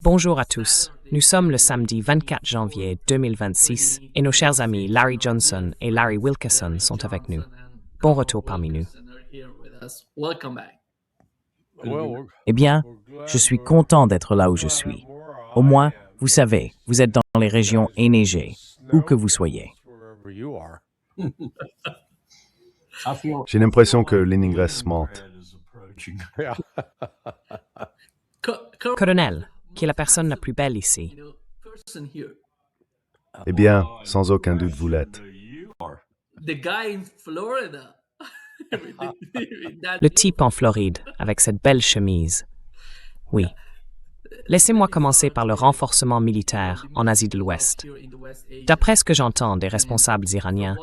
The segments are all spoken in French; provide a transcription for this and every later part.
Bonjour à tous. Nous sommes le samedi 24 janvier 2026 et nos chers amis Larry Johnson et Larry Wilkerson sont avec nous. Bon retour parmi nous. Eh bien, je suis content d'être là où je suis. Au moins, vous savez, vous êtes dans les régions enneigées, où que vous soyez. J'ai l'impression que Leningrad monte. Colonel, qui est la personne la plus belle ici? Eh bien, sans aucun doute, vous l'êtes. Le type en Floride, avec cette belle chemise. Oui. Laissez-moi commencer par le renforcement militaire en Asie de l'Ouest. D'après ce que j'entends des responsables iraniens,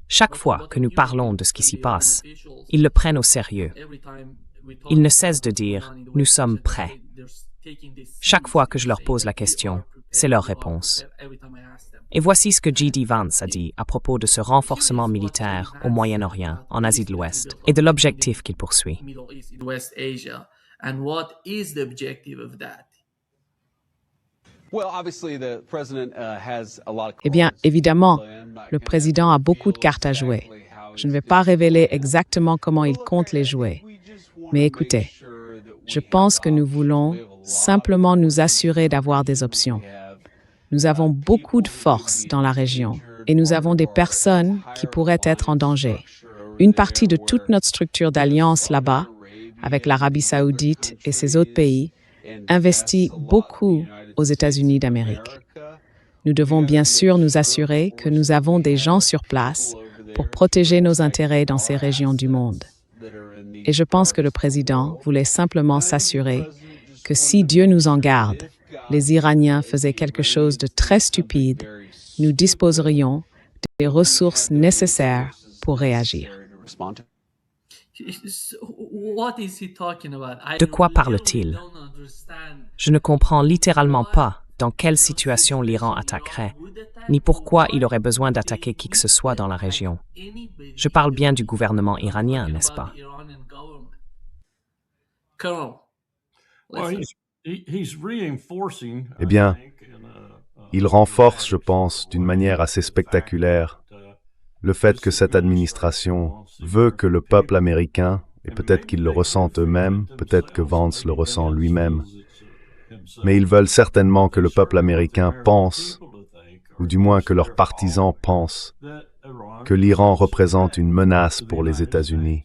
chaque fois que nous parlons de ce qui s'y passe, ils le prennent au sérieux. Ils ne cessent de dire « nous sommes prêts ». Chaque fois que je leur pose la question, c'est leur réponse. Et voici ce que J.D. Vance a dit à propos de ce renforcement militaire au Moyen-Orient, en Asie de l'Ouest, et de l'objectif qu'il poursuit. Eh bien, évidemment, le président a beaucoup de cartes à jouer. Je ne vais pas révéler exactement comment il compte les jouer. Mais écoutez, je pense que nous voulons simplement nous assurer d'avoir des options. Nous avons beaucoup de force dans la région et nous avons des personnes qui pourraient être en danger. Une partie de toute notre structure d'alliance là-bas, avec l'Arabie saoudite et ses autres pays, investit beaucoup aux États-Unis d'Amérique. Nous devons bien sûr nous assurer que nous avons des gens sur place pour protéger nos intérêts dans ces régions du monde. Et je pense que le président voulait simplement s'assurer que si Dieu nous en garde, les Iraniens faisaient quelque chose de très stupide, nous disposerions des ressources nécessaires pour réagir. De quoi parle-t-il? Je ne comprends littéralement pas dans quelle situation l'Iran attaquerait, ni pourquoi il aurait besoin d'attaquer qui que ce soit dans la région. Je parle bien du gouvernement iranien, n'est-ce pas? Eh bien, il renforce, je pense, d'une manière assez spectaculaire, le fait que cette administration veut que le peuple américain, et peut-être qu'ils le ressentent eux-mêmes, peut-être que Vance le ressent lui-même, mais ils veulent certainement que le peuple américain pense, ou du moins que leurs partisans pensent, que l'Iran représente une menace pour les États-Unis,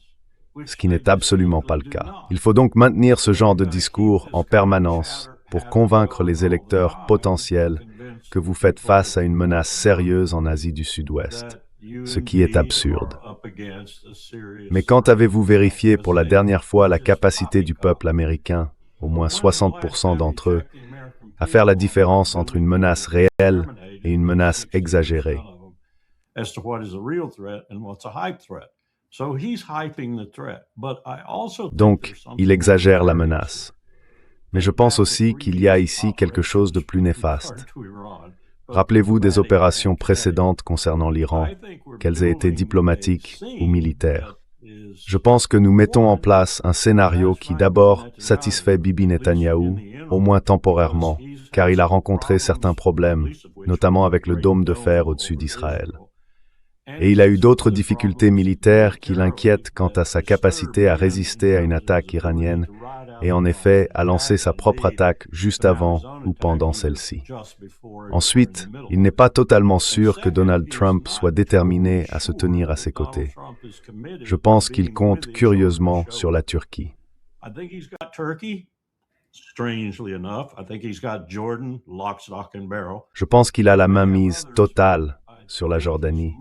ce qui n'est absolument pas le cas. Il faut donc maintenir ce genre de discours en permanence pour convaincre les électeurs potentiels que vous faites face à une menace sérieuse en Asie du Sud-Ouest, ce qui est absurde. Mais quand avez-vous vérifié pour la dernière fois la capacité du peuple américain, au moins 60% d'entre eux, à faire la différence entre une menace réelle et une menace exagérée? Donc, il exagère la menace. Mais je pense aussi qu'il y a ici quelque chose de plus néfaste. Rappelez-vous des opérations précédentes concernant l'Iran, qu'elles aient été diplomatiques ou militaires. Je pense que nous mettons en place un scénario qui d'abord satisfait Bibi Netanyahou, au moins temporairement, car il a rencontré certains problèmes, notamment avec le dôme de fer au-dessus d'Israël. Et il a eu d'autres difficultés militaires qui l'inquiètent quant à sa capacité à résister à une attaque iranienne et en effet à lancer sa propre attaque juste avant ou pendant celle-ci. Ensuite, il n'est pas totalement sûr que Donald Trump soit déterminé à se tenir à ses côtés. Je pense qu'il compte curieusement sur la Turquie. Je pense qu'il a la mainmise totale sur la Jordanie.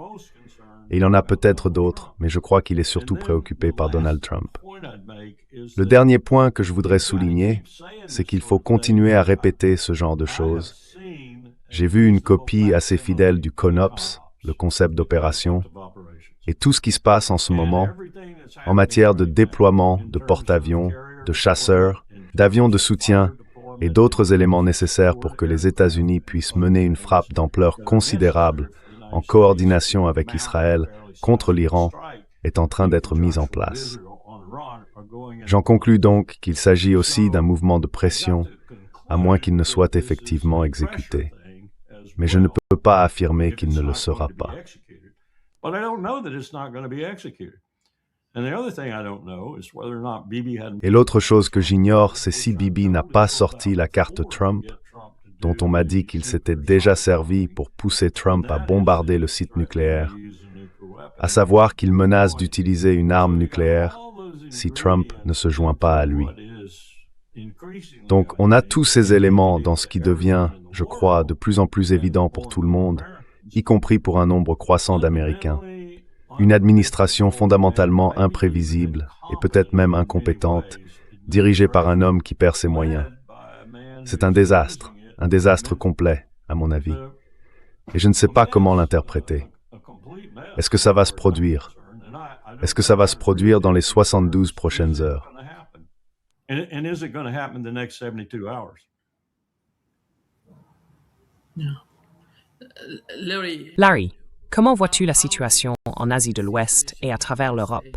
Et il en a peut-être d'autres, mais je crois qu'il est surtout préoccupé par Donald Trump. Le dernier point que je voudrais souligner, c'est qu'il faut continuer à répéter ce genre de choses. J'ai vu une copie assez fidèle du CONOPS, le concept d'opération, et tout ce qui se passe en ce moment, en matière de déploiement de porte-avions, de chasseurs, d'avions de soutien et d'autres éléments nécessaires pour que les États-Unis puissent mener une frappe d'ampleur considérable en coordination avec Israël contre l'Iran, est en train d'être mise en place. J'en conclus donc qu'il s'agit aussi d'un mouvement de pression, à moins qu'il ne soit effectivement exécuté. Mais je ne peux pas affirmer qu'il ne le sera pas. Et l'autre chose que j'ignore, c'est si Bibi n'a pas sorti la carte Trump, dont on m'a dit qu'il s'était déjà servi pour pousser Trump à bombarder le site nucléaire, à savoir qu'il menace d'utiliser une arme nucléaire si Trump ne se joint pas à lui. Donc on a tous ces éléments dans ce qui devient, je crois, de plus en plus évident pour tout le monde, y compris pour un nombre croissant d'Américains. Une administration fondamentalement imprévisible et peut-être même incompétente, dirigée par un homme qui perd ses moyens. C'est un désastre complet, à mon avis. Et je ne sais pas comment l'interpréter. Est-ce que ça va se produire? Est-ce que ça va se produire dans les 72 prochaines heures? Larry, comment vois-tu la situation en Asie de l'Ouest et à travers l'Europe?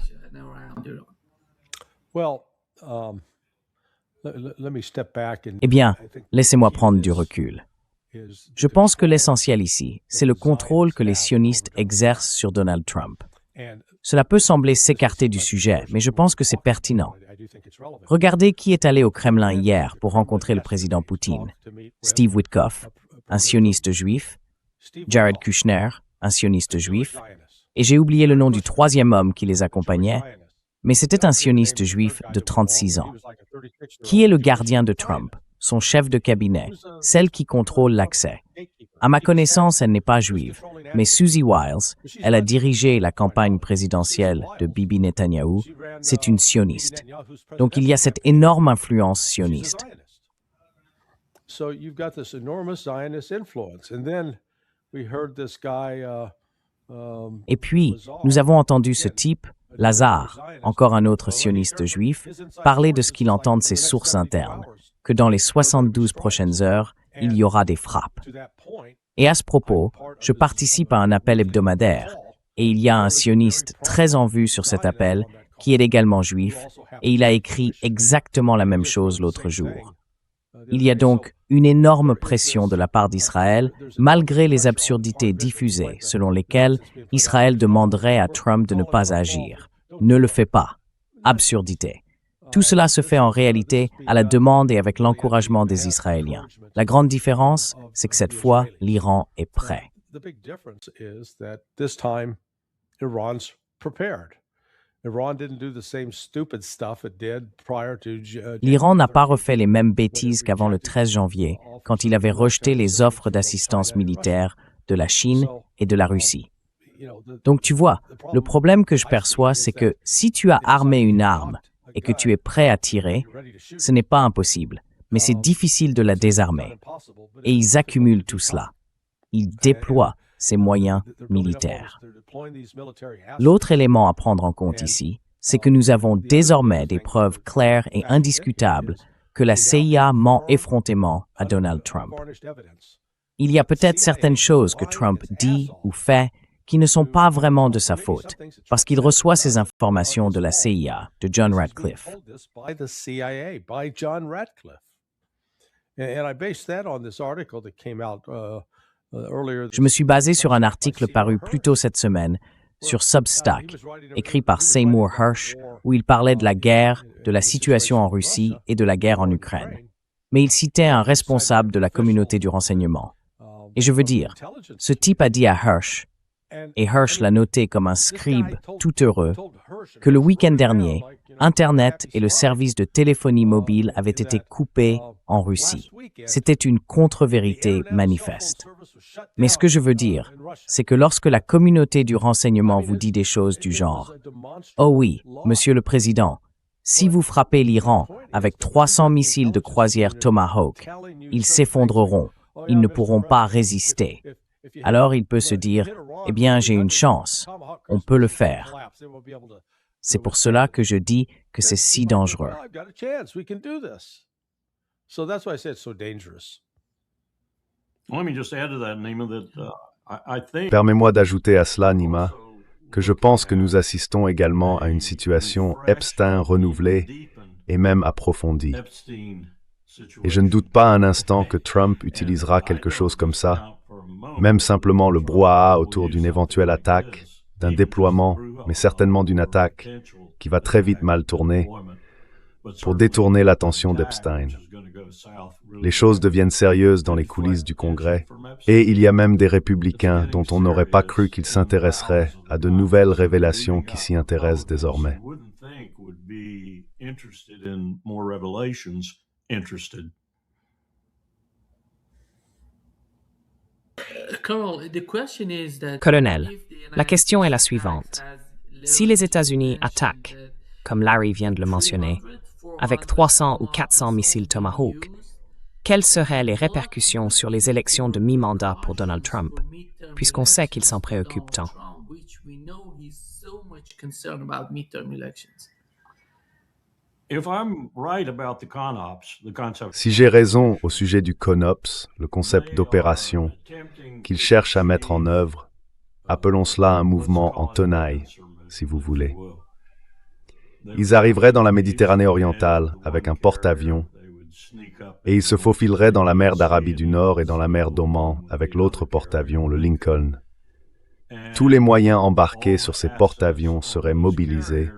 Eh bien, laissez-moi prendre du recul. Je pense que l'essentiel ici, c'est le contrôle que les sionistes exercent sur Donald Trump. Cela peut sembler s'écarter du sujet, mais je pense que c'est pertinent. Regardez qui est allé au Kremlin hier pour rencontrer le président Poutine. Steve Witkoff, un sioniste juif, Jared Kushner, un sioniste juif, et j'ai oublié le nom du troisième homme qui les accompagnait, mais c'était un sioniste juif de 36 ans. Qui est le gardien de Trump? Son chef de cabinet, celle qui contrôle l'accès. À ma connaissance, elle n'est pas juive, mais Susie Wiles, elle a dirigé la campagne présidentielle de Bibi Netanyahou, c'est une sioniste. Donc il y a cette énorme influence sioniste. Et puis, nous avons entendu ce type, Lazare, encore un autre sioniste juif, parler de ce qu'il entend de ses sources internes, que dans les 72 prochaines heures, il y aura des frappes. Et à ce propos, je participe à un appel hebdomadaire, et il y a un sioniste très en vue sur cet appel, qui est également juif, et il a écrit exactement la même chose l'autre jour. Il y a donc une énorme pression de la part d'Israël, malgré les absurdités diffusées selon lesquelles Israël demanderait à Trump de ne pas agir. Ne le fait pas. Absurdité. Tout cela se fait en réalité à la demande et avec l'encouragement des Israéliens. La grande différence, c'est que cette fois, l'Iran est prêt. L'Iran n'a pas refait les mêmes bêtises qu'avant le 13 janvier, quand il avait rejeté les offres d'assistance militaire de la Chine et de la Russie. Donc tu vois, le problème que je perçois, c'est que si tu as armé une arme et que tu es prêt à tirer, ce n'est pas impossible, mais c'est difficile de la désarmer. Et ils accumulent tout cela. Ils déploient ces moyens militaires. L'autre élément à prendre en compte ici, c'est que nous avons désormais des preuves claires et indiscutables que la CIA ment effrontément à Donald Trump. Il y a peut-être certaines choses que Trump dit ou fait qui ne sont pas vraiment de sa faute, parce qu'il reçoit ces informations de la CIA, de John Ratcliffe. Je me suis basé sur un article paru plus tôt cette semaine sur Substack, écrit par Seymour Hersh, où il parlait de la guerre, de la situation en Russie et de la guerre en Ukraine. Mais il citait un responsable de la communauté du renseignement. Et je veux dire, ce type a dit à Hersh, et Hersh l'a noté comme un scribe tout heureux, que le week-end dernier, Internet et le service de téléphonie mobile avaient été coupés en Russie. C'était une contre-vérité manifeste. Mais ce que je veux dire, c'est que lorsque la communauté du renseignement vous dit des choses du genre « Oh oui, Monsieur le Président, si vous frappez l'Iran avec 300 missiles de croisière Tomahawk, ils s'effondreront, ils ne pourront pas résister. » Alors il peut se dire « Eh bien, j'ai une chance, on peut le faire. » C'est pour cela que je dis que c'est si dangereux. Permets-moi d'ajouter à cela, Nima, que je pense que nous assistons également à une situation Epstein renouvelée et même approfondie. Et je ne doute pas un instant que Trump utilisera quelque chose comme ça, même simplement le brouhaha autour d'une éventuelle attaque, d'un déploiement, mais certainement d'une attaque qui va très vite mal tourner, pour détourner l'attention d'Epstein. Les choses deviennent sérieuses dans les coulisses du Congrès, et il y a même des républicains dont on n'aurait pas cru qu'ils s'intéresseraient à de nouvelles révélations qui s'y intéressent désormais. Colonel, la question est la suivante. Si les États-Unis attaquent, comme Larry vient de le mentionner, avec 300 ou 400 missiles Tomahawk, quelles seraient les répercussions sur les élections de mi-mandat pour Donald Trump, puisqu'on sait qu'il s'en préoccupe tant? Si j'ai raison au sujet du CONOPS, le concept d'opération, qu'ils cherchent à mettre en œuvre, appelons cela un mouvement en tenaille, si vous voulez. Ils arriveraient dans la Méditerranée orientale avec un porte-avions et ils se faufileraient dans la mer d'Arabie du Nord et dans la mer d'Oman avec l'autre porte-avions, le Lincoln. Tous les moyens embarqués sur ces porte-avions seraient mobilisés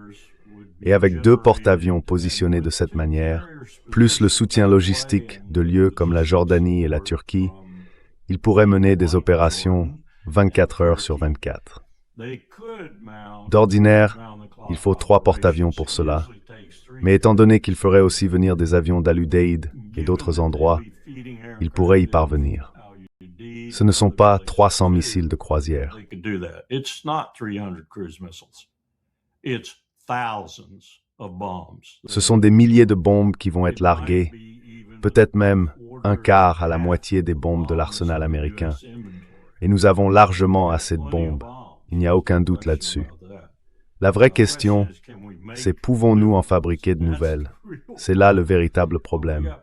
et avec 2 porte-avions positionnés de cette manière, plus le soutien logistique de lieux comme la Jordanie et la Turquie, ils pourraient mener des opérations 24 heures sur 24. D'ordinaire, il faut 3 porte-avions pour cela, mais étant donné qu'il ferait aussi venir des avions d'Al-Udeid et d'autres endroits, il pourrait y parvenir. Ce ne sont pas 300 missiles de croisière. Ce sont des milliers de bombes qui vont être larguées, peut-être même un quart à la moitié des bombes de l'arsenal américain. Et nous avons largement assez de bombes, il n'y a aucun doute là-dessus. La vraie question, c'est pouvons-nous en fabriquer de nouvelles? C'est là le véritable problème.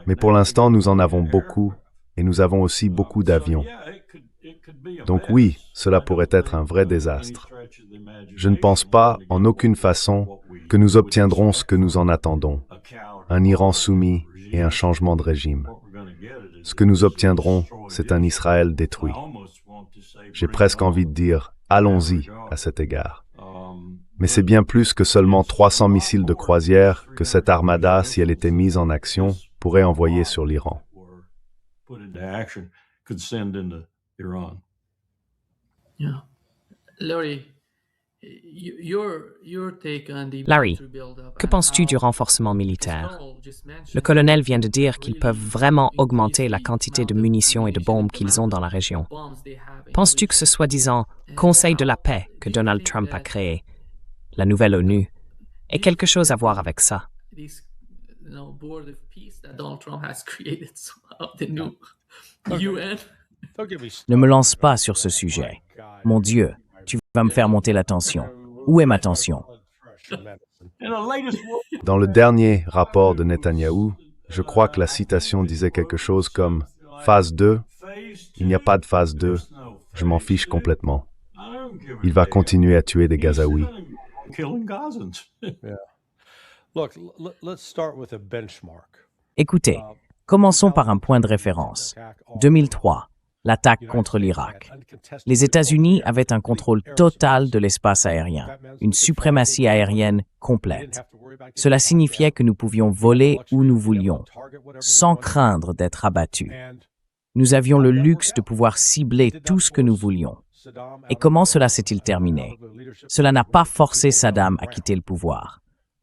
Mais pour l'instant, nous en avons beaucoup, et nous avons aussi beaucoup d'avions. Donc oui, cela pourrait être un vrai désastre. Je ne pense pas, en aucune façon, que nous obtiendrons ce que nous en attendons, un Iran soumis et un changement de régime. Ce que nous obtiendrons, c'est un Israël détruit. J'ai presque envie de dire, allons-y à cet égard. Mais c'est bien plus que seulement 300 missiles de croisière que cette armada, si elle était mise en action, pourrait envoyer sur l'Iran. Larry, que penses-tu du renforcement militaire? Le colonel vient de dire qu'ils peuvent vraiment augmenter la quantité de munitions et de bombes qu'ils ont dans la région. Penses-tu que ce soi-disant Conseil de la paix que Donald Trump a créé, la nouvelle ONU, ait quelque chose à voir avec ça? Ne me lance pas sur ce sujet. Mon Dieu, tu vas me faire monter la tension. Où est ma tension? Dans le dernier rapport de Netanyahou, je crois que la citation disait quelque chose comme « Phase 2, il n'y a pas de phase 2, je m'en fiche complètement. Il va continuer à tuer des Gazaouis. » Écoutez, commençons par un point de référence. 2003, l'attaque contre l'Irak. Les États-Unis avaient un contrôle total de l'espace aérien, une suprématie aérienne complète. Cela signifiait que nous pouvions voler où nous voulions, sans craindre d'être abattus. Nous avions le luxe de pouvoir cibler tout ce que nous voulions. Et comment cela s'est-il terminé? Cela n'a pas forcé Saddam à quitter le pouvoir.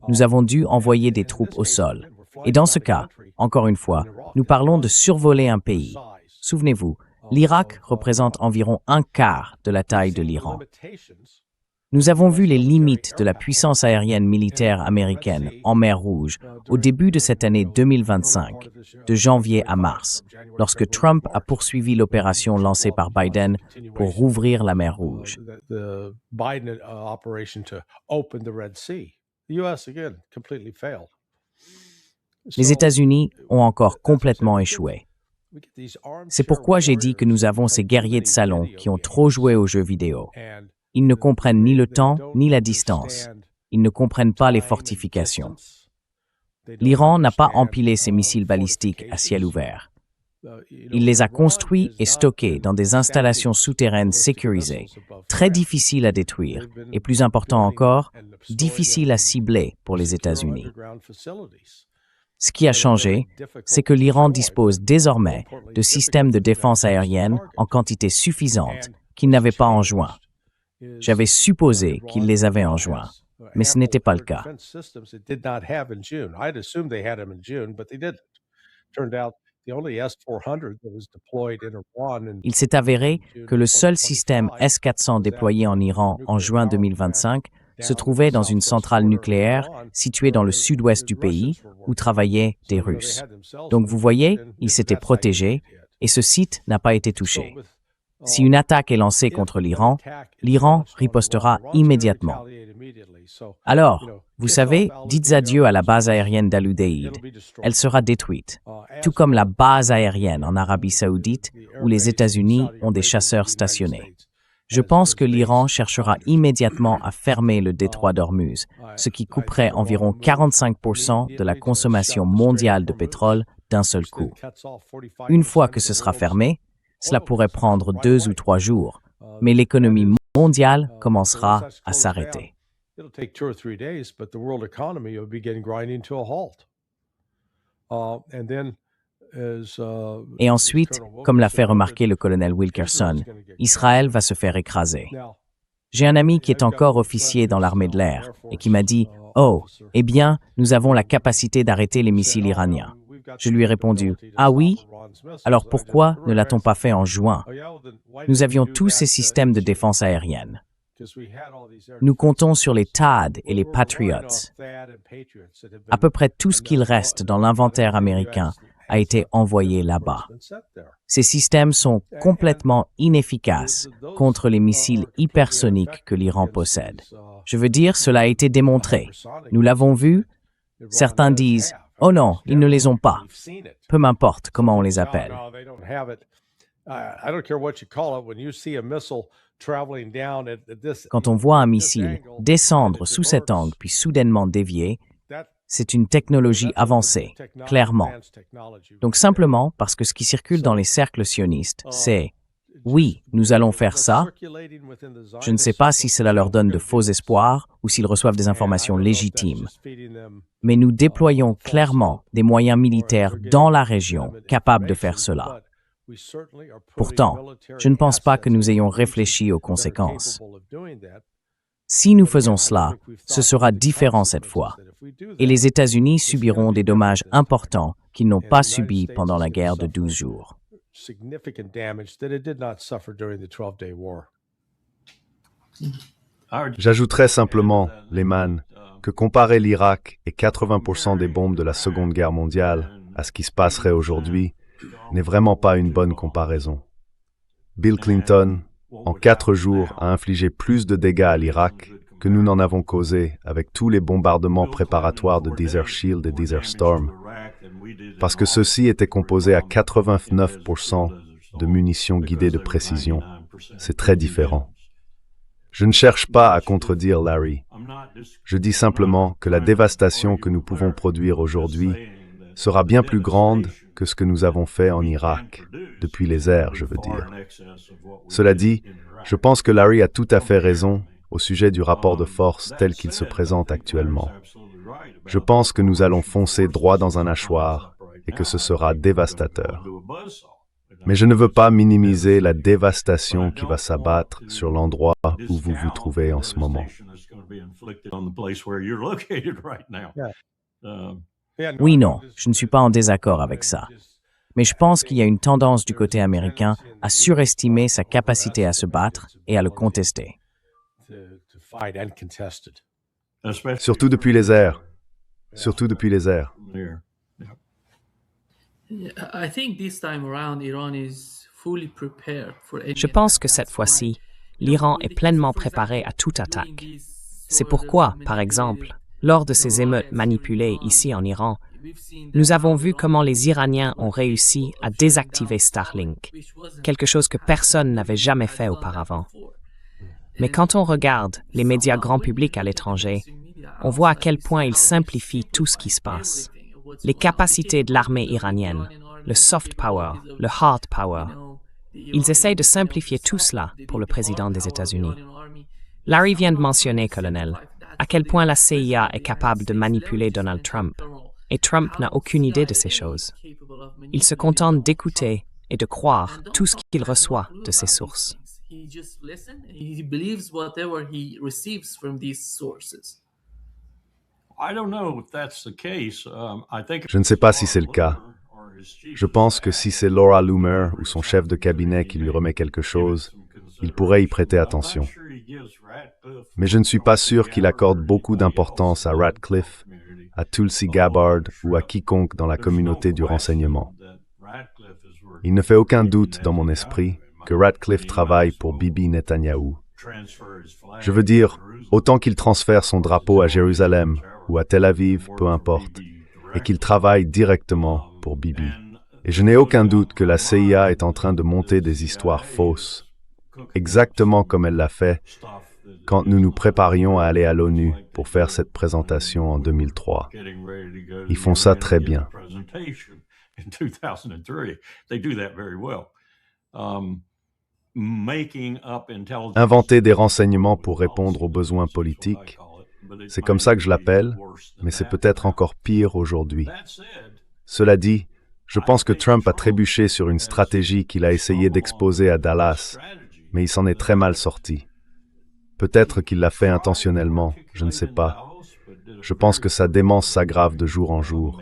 Nous avons dû envoyer des troupes au sol. Et dans ce cas, encore une fois, nous parlons de survoler un pays. Souvenez-vous, l'Irak représente environ un quart de la taille de l'Iran. Nous avons vu les limites de la puissance aérienne militaire américaine en mer Rouge au début de cette année 2025, de janvier à mars, lorsque Trump a poursuivi l'opération lancée par Biden pour rouvrir la mer Rouge. Les États-Unis ont encore complètement échoué. C'est pourquoi j'ai dit que nous avons ces guerriers de salon qui ont trop joué aux jeux vidéo. Ils ne comprennent ni le temps ni la distance. Ils ne comprennent pas les fortifications. L'Iran n'a pas empilé ses missiles balistiques à ciel ouvert. Il les a construits et stockés dans des installations souterraines sécurisées, très difficiles à détruire et, plus important encore, difficiles à cibler pour les États-Unis. Ce qui a changé, c'est que l'Iran dispose désormais de systèmes de défense aérienne en quantité suffisante qu'il n'avait pas en juin. J'avais supposé qu'il les avait en juin, mais ce n'était pas le cas. Il s'est avéré que le seul système S-400 déployé en Iran en juin 2025 se trouvait dans une centrale nucléaire située dans le sud-ouest du pays où travaillaient des Russes. Donc vous voyez, ils s'étaient protégés et ce site n'a pas été touché. Si une attaque est lancée contre l'Iran, l'Iran ripostera immédiatement. Alors, vous savez, dites adieu à la base aérienne d'Al-Udeid. Elle sera détruite, tout comme la base aérienne en Arabie Saoudite où les États-Unis ont des chasseurs stationnés. Je pense que l'Iran cherchera immédiatement à fermer le détroit d'Ormuz, ce qui couperait environ 45% de la consommation mondiale de pétrole d'un seul coup. Une fois que ce sera fermé, cela pourrait prendre 2 ou 3 jours, mais l'économie mondiale commencera à s'arrêter. Et ensuite, comme l'a fait remarquer le colonel Wilkerson, Israël va se faire écraser. J'ai un ami qui est encore officier dans l'armée de l'air et qui m'a dit « Oh, eh bien, nous avons la capacité d'arrêter les missiles iraniens. » Je lui ai répondu « Ah oui? Alors pourquoi ne l'a-t-on pas fait en juin? Nous avions tous ces systèmes de défense aérienne. Nous comptons sur les THAAD et les Patriots. À peu près tout ce qu'il reste dans l'inventaire américain a été envoyé là-bas. Ces systèmes sont complètement inefficaces contre les missiles hypersoniques que l'Iran possède. Je veux dire, cela a été démontré. Nous l'avons vu. Certains disent « Oh non, ils ne les ont pas. » Peu m'importe comment on les appelle. Quand on voit un missile descendre sous cet angle puis soudainement dévier, c'est une technologie avancée, clairement. Donc simplement parce que ce qui circule dans les cercles sionistes, c'est « Oui, nous allons faire ça ». Je ne sais pas si cela leur donne de faux espoirs ou s'ils reçoivent des informations légitimes. Mais nous déployons clairement des moyens militaires dans la région capables de faire cela. Pourtant, je ne pense pas que nous ayons réfléchi aux conséquences. Si nous faisons cela, ce sera différent cette fois, et les États-Unis subiront des dommages importants qu'ils n'ont pas subis pendant la guerre de 12 jours. J'ajouterais simplement, Lehman, que comparer l'Irak et 80% des bombes de la Seconde Guerre mondiale à ce qui se passerait aujourd'hui n'est vraiment pas une bonne comparaison. Bill Clinton, en 4 jours, a infligé plus de dégâts à l'Irak que nous n'en avons causé avec tous les bombardements préparatoires de Desert Shield et Desert Storm, parce que ceux-ci étaient composés à 89% de munitions guidées de précision. C'est très différent. Je ne cherche pas à contredire Larry. Je dis simplement que la dévastation que nous pouvons produire aujourd'hui sera bien plus grande que ce que nous avons fait en Irak, depuis les airs, je veux dire. Cela dit, je pense que Larry a tout à fait raison au sujet du rapport de force tel qu'il se présente actuellement. Je pense que nous allons foncer droit dans un hachoir et que ce sera dévastateur. Mais je ne veux pas minimiser la dévastation qui va s'abattre sur l'endroit où vous vous trouvez en ce moment. Oui, non, je ne suis pas en désaccord avec ça. Mais je pense qu'il y a une tendance du côté américain à surestimer sa capacité à se battre et à le contester. Surtout depuis les airs. Surtout depuis les airs. Je pense que cette fois-ci, l'Iran est pleinement préparé à toute attaque. C'est pourquoi, par exemple, lors de ces émeutes manipulées ici en Iran, nous avons vu comment les Iraniens ont réussi à désactiver Starlink, quelque chose que personne n'avait jamais fait auparavant. Mais quand on regarde les médias grand public à l'étranger, on voit à quel point ils simplifient tout ce qui se passe. Les capacités de l'armée iranienne, le soft power, le hard power. Ils essayent de simplifier tout cela pour le président des États-Unis. Larry vient de mentionner, colonel, à quel point la CIA est capable de manipuler Donald Trump. Et Trump n'a aucune idée de ces choses. Il se contente d'écouter et de croire tout ce qu'il reçoit de ces sources. Je ne sais pas si c'est le cas. Je pense que si c'est Laura Loomer ou son chef de cabinet qui lui remet quelque chose, il pourrait y prêter attention. Mais je ne suis pas sûr qu'il accorde beaucoup d'importance à Ratcliffe, à Tulsi Gabbard ou à quiconque dans la communauté du renseignement. Il ne fait aucun doute dans mon esprit que Ratcliffe travaille pour Bibi Netanyahou. Je veux dire, autant qu'il transfère son drapeau à Jérusalem ou à Tel Aviv, peu importe, et qu'il travaille directement pour Bibi. Et je n'ai aucun doute que la CIA est en train de monter des histoires fausses, exactement comme elle l'a fait quand nous nous préparions à aller à l'ONU pour faire cette présentation en 2003. Ils font ça très bien. Inventer des renseignements pour répondre aux besoins politiques, c'est comme ça que je l'appelle, mais c'est peut-être encore pire aujourd'hui. Cela dit, je pense que Trump a trébuché sur une stratégie qu'il a essayé d'exposer à Dallas, mais il s'en est très mal sorti. Peut-être qu'il l'a fait intentionnellement, je ne sais pas. Je pense que sa démence s'aggrave de jour en jour.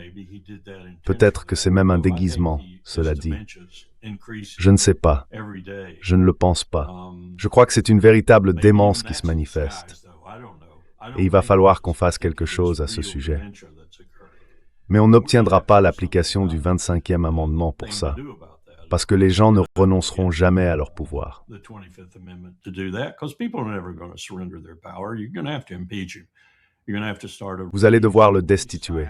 Peut-être que c'est même un déguisement, cela dit. Je ne sais pas. Je ne le pense pas. Je crois que c'est une véritable démence qui se manifeste. Et il va falloir qu'on fasse quelque chose à ce sujet. Mais on n'obtiendra pas l'application du 25e amendement pour ça, parce que les gens ne renonceront jamais à leur pouvoir. Vous allez devoir le destituer.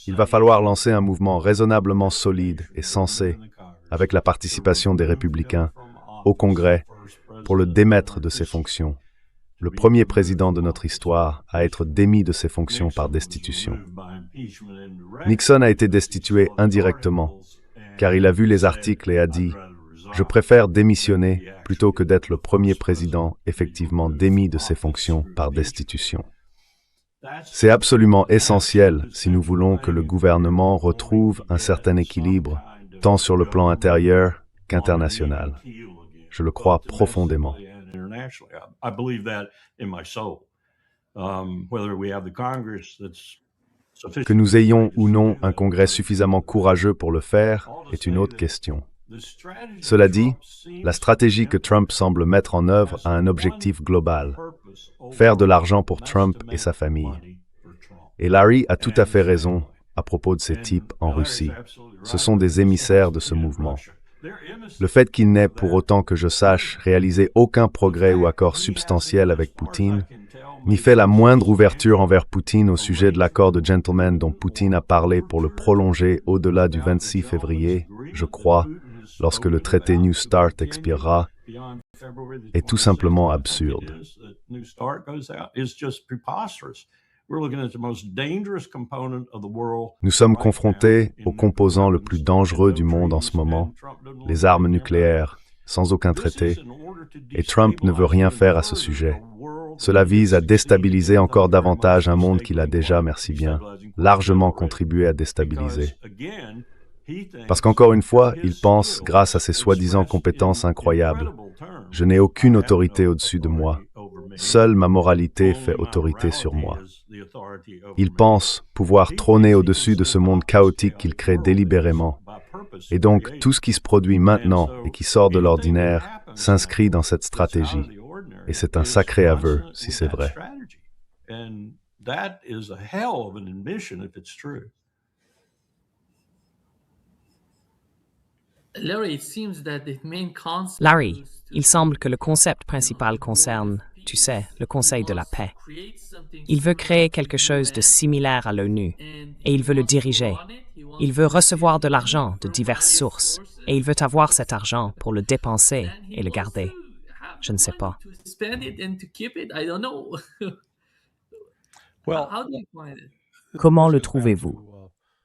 Il va falloir lancer un mouvement raisonnablement solide et sensé, avec la participation des républicains, au Congrès, pour le démettre de ses fonctions. Le premier président de notre histoire à être démis de ses fonctions par destitution. Nixon a été destitué indirectement, car il a vu les articles et a dit « Je préfère démissionner plutôt que d'être le premier président effectivement démis de ses fonctions par destitution. » C'est absolument essentiel si nous voulons que le gouvernement retrouve un certain équilibre, tant sur le plan intérieur qu'international. Je le crois profondément. Que nous ayons ou non un Congrès suffisamment courageux pour le faire est une autre question. Cela dit, la stratégie que Trump semble mettre en œuvre a un objectif global, faire de l'argent pour Trump et sa famille. Et Larry a tout à fait raison à propos de ces types en Russie. Ce sont des émissaires de ce mouvement. Le fait qu'il n'ait, pour autant que je sache, réalisé aucun progrès ou accord substantiel avec Poutine, ni fait la moindre ouverture envers Poutine au sujet de l'accord de gentleman dont Poutine a parlé pour le prolonger au-delà du 26 février, je crois, lorsque le traité New START expirera, est tout simplement absurde. Nous sommes confrontés au composant le plus dangereux du monde en ce moment, les armes nucléaires, sans aucun traité, et Trump ne veut rien faire à ce sujet. Cela vise à déstabiliser encore davantage un monde qu'il a déjà, merci bien, largement contribué à déstabiliser. Parce qu'encore une fois, il pense, grâce à ses soi-disant compétences incroyables, « Je n'ai aucune autorité au-dessus de moi. Seule ma moralité fait autorité sur moi. » Il pense pouvoir trôner au-dessus de ce monde chaotique qu'il crée délibérément. Et donc, tout ce qui se produit maintenant et qui sort de l'ordinaire s'inscrit dans cette stratégie. Et c'est un sacré aveu, si c'est vrai. Larry, il semble que le concept principal concerne, tu sais, le Conseil de la paix. Il veut créer quelque chose de similaire à l'ONU, et il veut le diriger. Il veut recevoir de l'argent de diverses sources, et il veut avoir cet argent pour le dépenser et le garder. Je ne sais pas. Comment le trouvez-vous?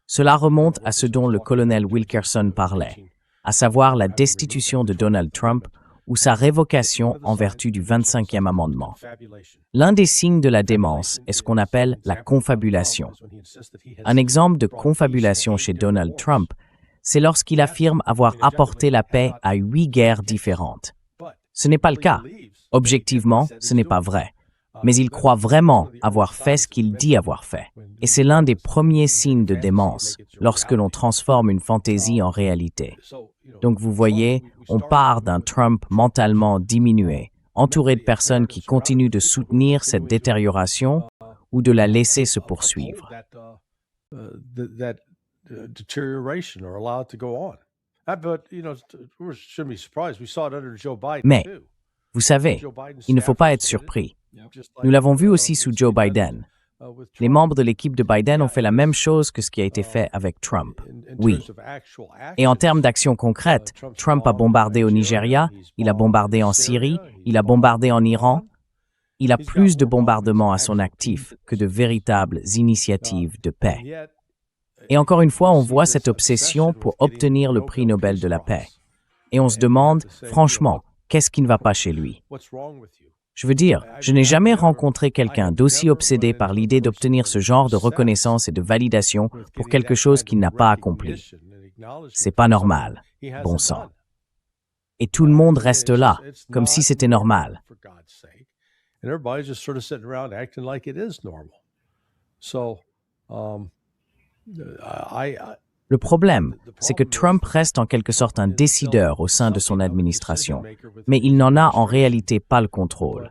Cela remonte à ce dont le colonel Wilkerson parlait, à savoir la destitution de Donald Trump ou sa révocation en vertu du 25e amendement. L'un des signes de la démence est ce qu'on appelle la confabulation. Un exemple de confabulation chez Donald Trump, c'est lorsqu'il affirme avoir apporté la paix à 8 guerres différentes. Ce n'est pas le cas. Objectivement, ce n'est pas vrai. Mais il croit vraiment avoir fait ce qu'il dit avoir fait. Et c'est l'un des premiers signes de démence, lorsque l'on transforme une fantaisie en réalité. Donc vous voyez, on part d'un Trump mentalement diminué, entouré de personnes qui continuent de soutenir cette détérioration ou de la laisser se poursuivre. Mais, vous savez, il ne faut pas être surpris. Nous l'avons vu aussi sous Joe Biden. Les membres de l'équipe de Biden ont fait la même chose que ce qui a été fait avec Trump. Oui. Et en termes d'actions concrètes, Trump a bombardé au Nigeria, il a bombardé en Syrie, il a bombardé en Iran. Il a plus de bombardements à son actif que de véritables initiatives de paix. Et encore une fois, on voit cette obsession pour obtenir le prix Nobel de la paix. Et on se demande, franchement, qu'est-ce qui ne va pas chez lui? Je veux dire, je n'ai jamais rencontré quelqu'un d'aussi obsédé par l'idée d'obtenir ce genre de reconnaissance et de validation pour quelque chose qu'il n'a pas accompli. C'est pas normal, bon sang. Et tout le monde reste là, comme si c'était normal. Le problème, c'est que Trump reste en quelque sorte un décideur au sein de son administration, mais il n'en a en réalité pas le contrôle.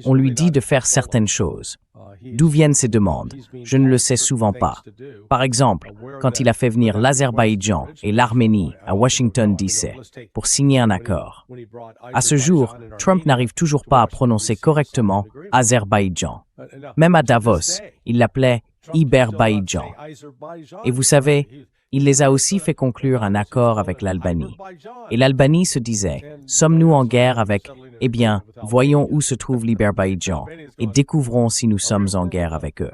On lui dit de faire certaines choses. D'où viennent ces demandes? Je ne le sais souvent pas. Par exemple, quand il a fait venir l'Azerbaïdjan et l'Arménie à Washington, D.C. pour signer un accord. À ce jour, Trump n'arrive toujours pas à prononcer correctement Azerbaïdjan. Même à Davos, il l'appelait Iberbaïdjan. Et vous savez, il les a aussi fait conclure un accord avec l'Albanie. Et l'Albanie se disait, sommes-nous en guerre avec, eh bien, voyons où se trouve l'Iberbaïdjan et découvrons si nous sommes en guerre avec eux.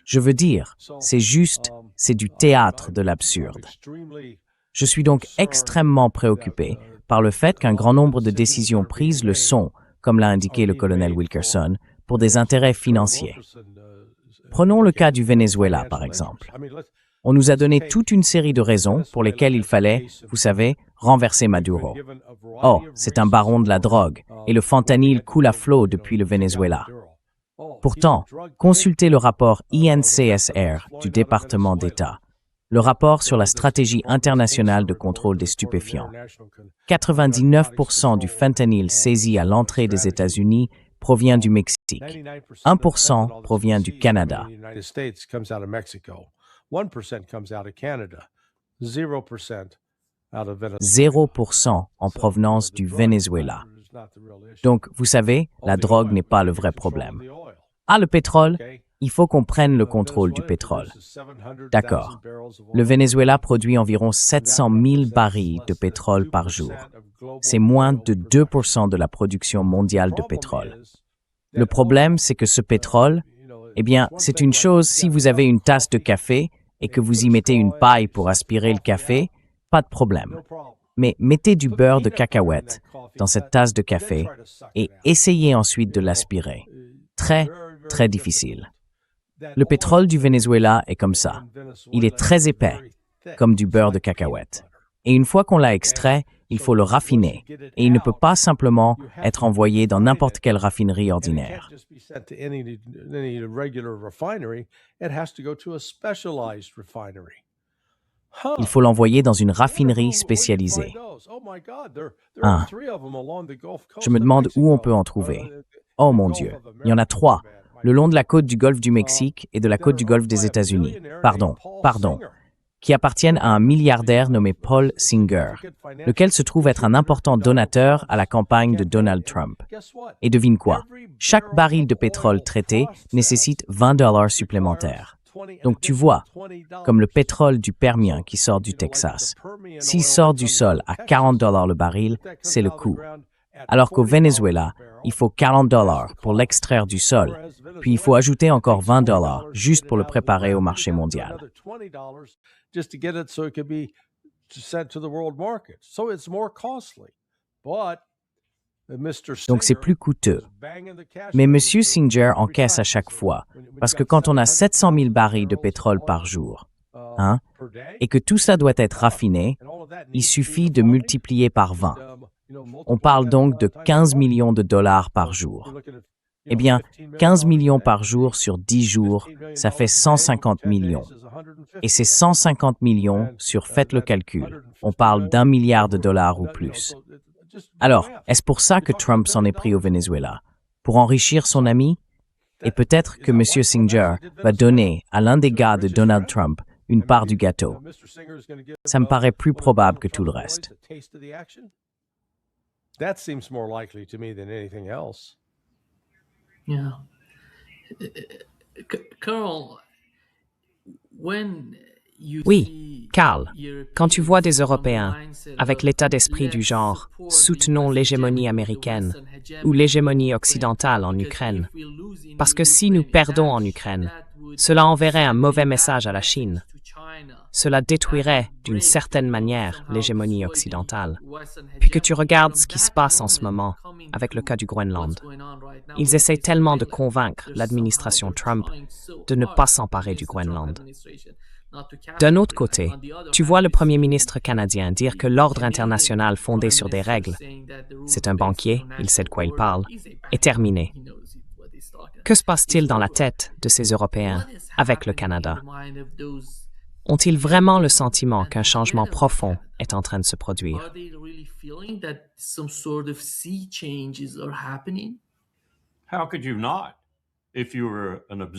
Je veux dire, c'est du théâtre de l'absurde. Je suis donc extrêmement préoccupé par le fait qu'un grand nombre de décisions prises le sont, comme l'a indiqué le colonel Wilkerson, pour des intérêts financiers. Prenons le cas du Venezuela, par exemple. On nous a donné toute une série de raisons pour lesquelles il fallait, vous savez, renverser Maduro. Oh, c'est un baron de la drogue, et le fentanyl coule à flot depuis le Venezuela. Pourtant, consultez le rapport INCSR du département d'État, le rapport sur la stratégie internationale de contrôle des stupéfiants. 99% du fentanyl saisi à l'entrée des États-Unis provient du Mexique. 1% provient du Canada. 0% en provenance du Venezuela. Donc, vous savez, la drogue n'est pas le vrai problème. Ah, le pétrole? Il faut qu'on prenne le contrôle du pétrole. D'accord. Le Venezuela produit environ 700 000 barils de pétrole par jour. C'est moins de 2% de la production mondiale de pétrole. Le problème, c'est que ce pétrole, eh bien, c'est une chose si vous avez une tasse de café et que vous y mettez une paille pour aspirer le café, pas de problème. Mais mettez du beurre de cacahuète dans cette tasse de café et essayez ensuite de l'aspirer. Très, très difficile. Le pétrole du Venezuela est comme ça. Il est très épais, comme du beurre de cacahuète. Et une fois qu'on l'a extrait, il faut le raffiner. Et il ne peut pas simplement être envoyé dans n'importe quelle raffinerie ordinaire. Il faut l'envoyer dans une raffinerie spécialisée. Je me demande où on peut en trouver. Oh mon Dieu, il y en a 3. Le long de la côte du golfe du Mexique et de la côte du golfe des États-Unis. Pardon, qui appartiennent à un milliardaire nommé Paul Singer, lequel se trouve être un important donateur à la campagne de Donald Trump. Et devine quoi? Chaque baril de pétrole traité nécessite $20 supplémentaires. Donc tu vois, comme le pétrole du Permien qui sort du Texas. S'il sort du sol à $40 le baril, c'est le coût. Alors qu'au Venezuela, il faut $40 pour l'extraire du sol, puis il faut ajouter encore $20 juste pour le préparer au marché mondial. Donc c'est plus coûteux. Mais M. Singer encaisse à chaque fois, parce que quand on a 700 000 barils de pétrole par jour, et que tout ça doit être raffiné, il suffit de multiplier par 20. On parle donc de 15 millions de dollars par jour. Eh bien, 15 millions par jour sur 10 jours, ça fait 150 millions. Et ces 150 millions, faites le calcul, on parle d'1 milliard de dollars ou plus. Alors, est-ce pour ça que Trump s'en est pris au Venezuela? Pour enrichir son ami? Et peut-être que M. Singer va donner à l'un des gars de Donald Trump une part du gâteau. Ça me paraît plus probable que tout le reste. That seems more likely to me than anything else. Yeah. Carl, when you Oui, Karl, quand tu vois des Européens avec l'état d'esprit du genre « soutenons l'hégémonie américaine » ou l'hégémonie occidentale en Ukraine, parce que si nous perdons en Ukraine, cela enverrait un mauvais message à la Chine. Cela détruirait, d'une certaine manière, l'hégémonie occidentale. Puis que tu regardes ce qui se passe en ce moment avec le cas du Groenland. Ils essaient tellement de convaincre l'administration Trump de ne pas s'emparer du Groenland. D'un autre côté, tu vois le premier ministre canadien dire que l'ordre international fondé sur des règles, c'est un banquier, il sait de quoi il parle, est terminé. Que se passe-t-il dans la tête de ces Européens avec le Canada? Ont-ils vraiment le sentiment qu'un changement profond est en train de se produire?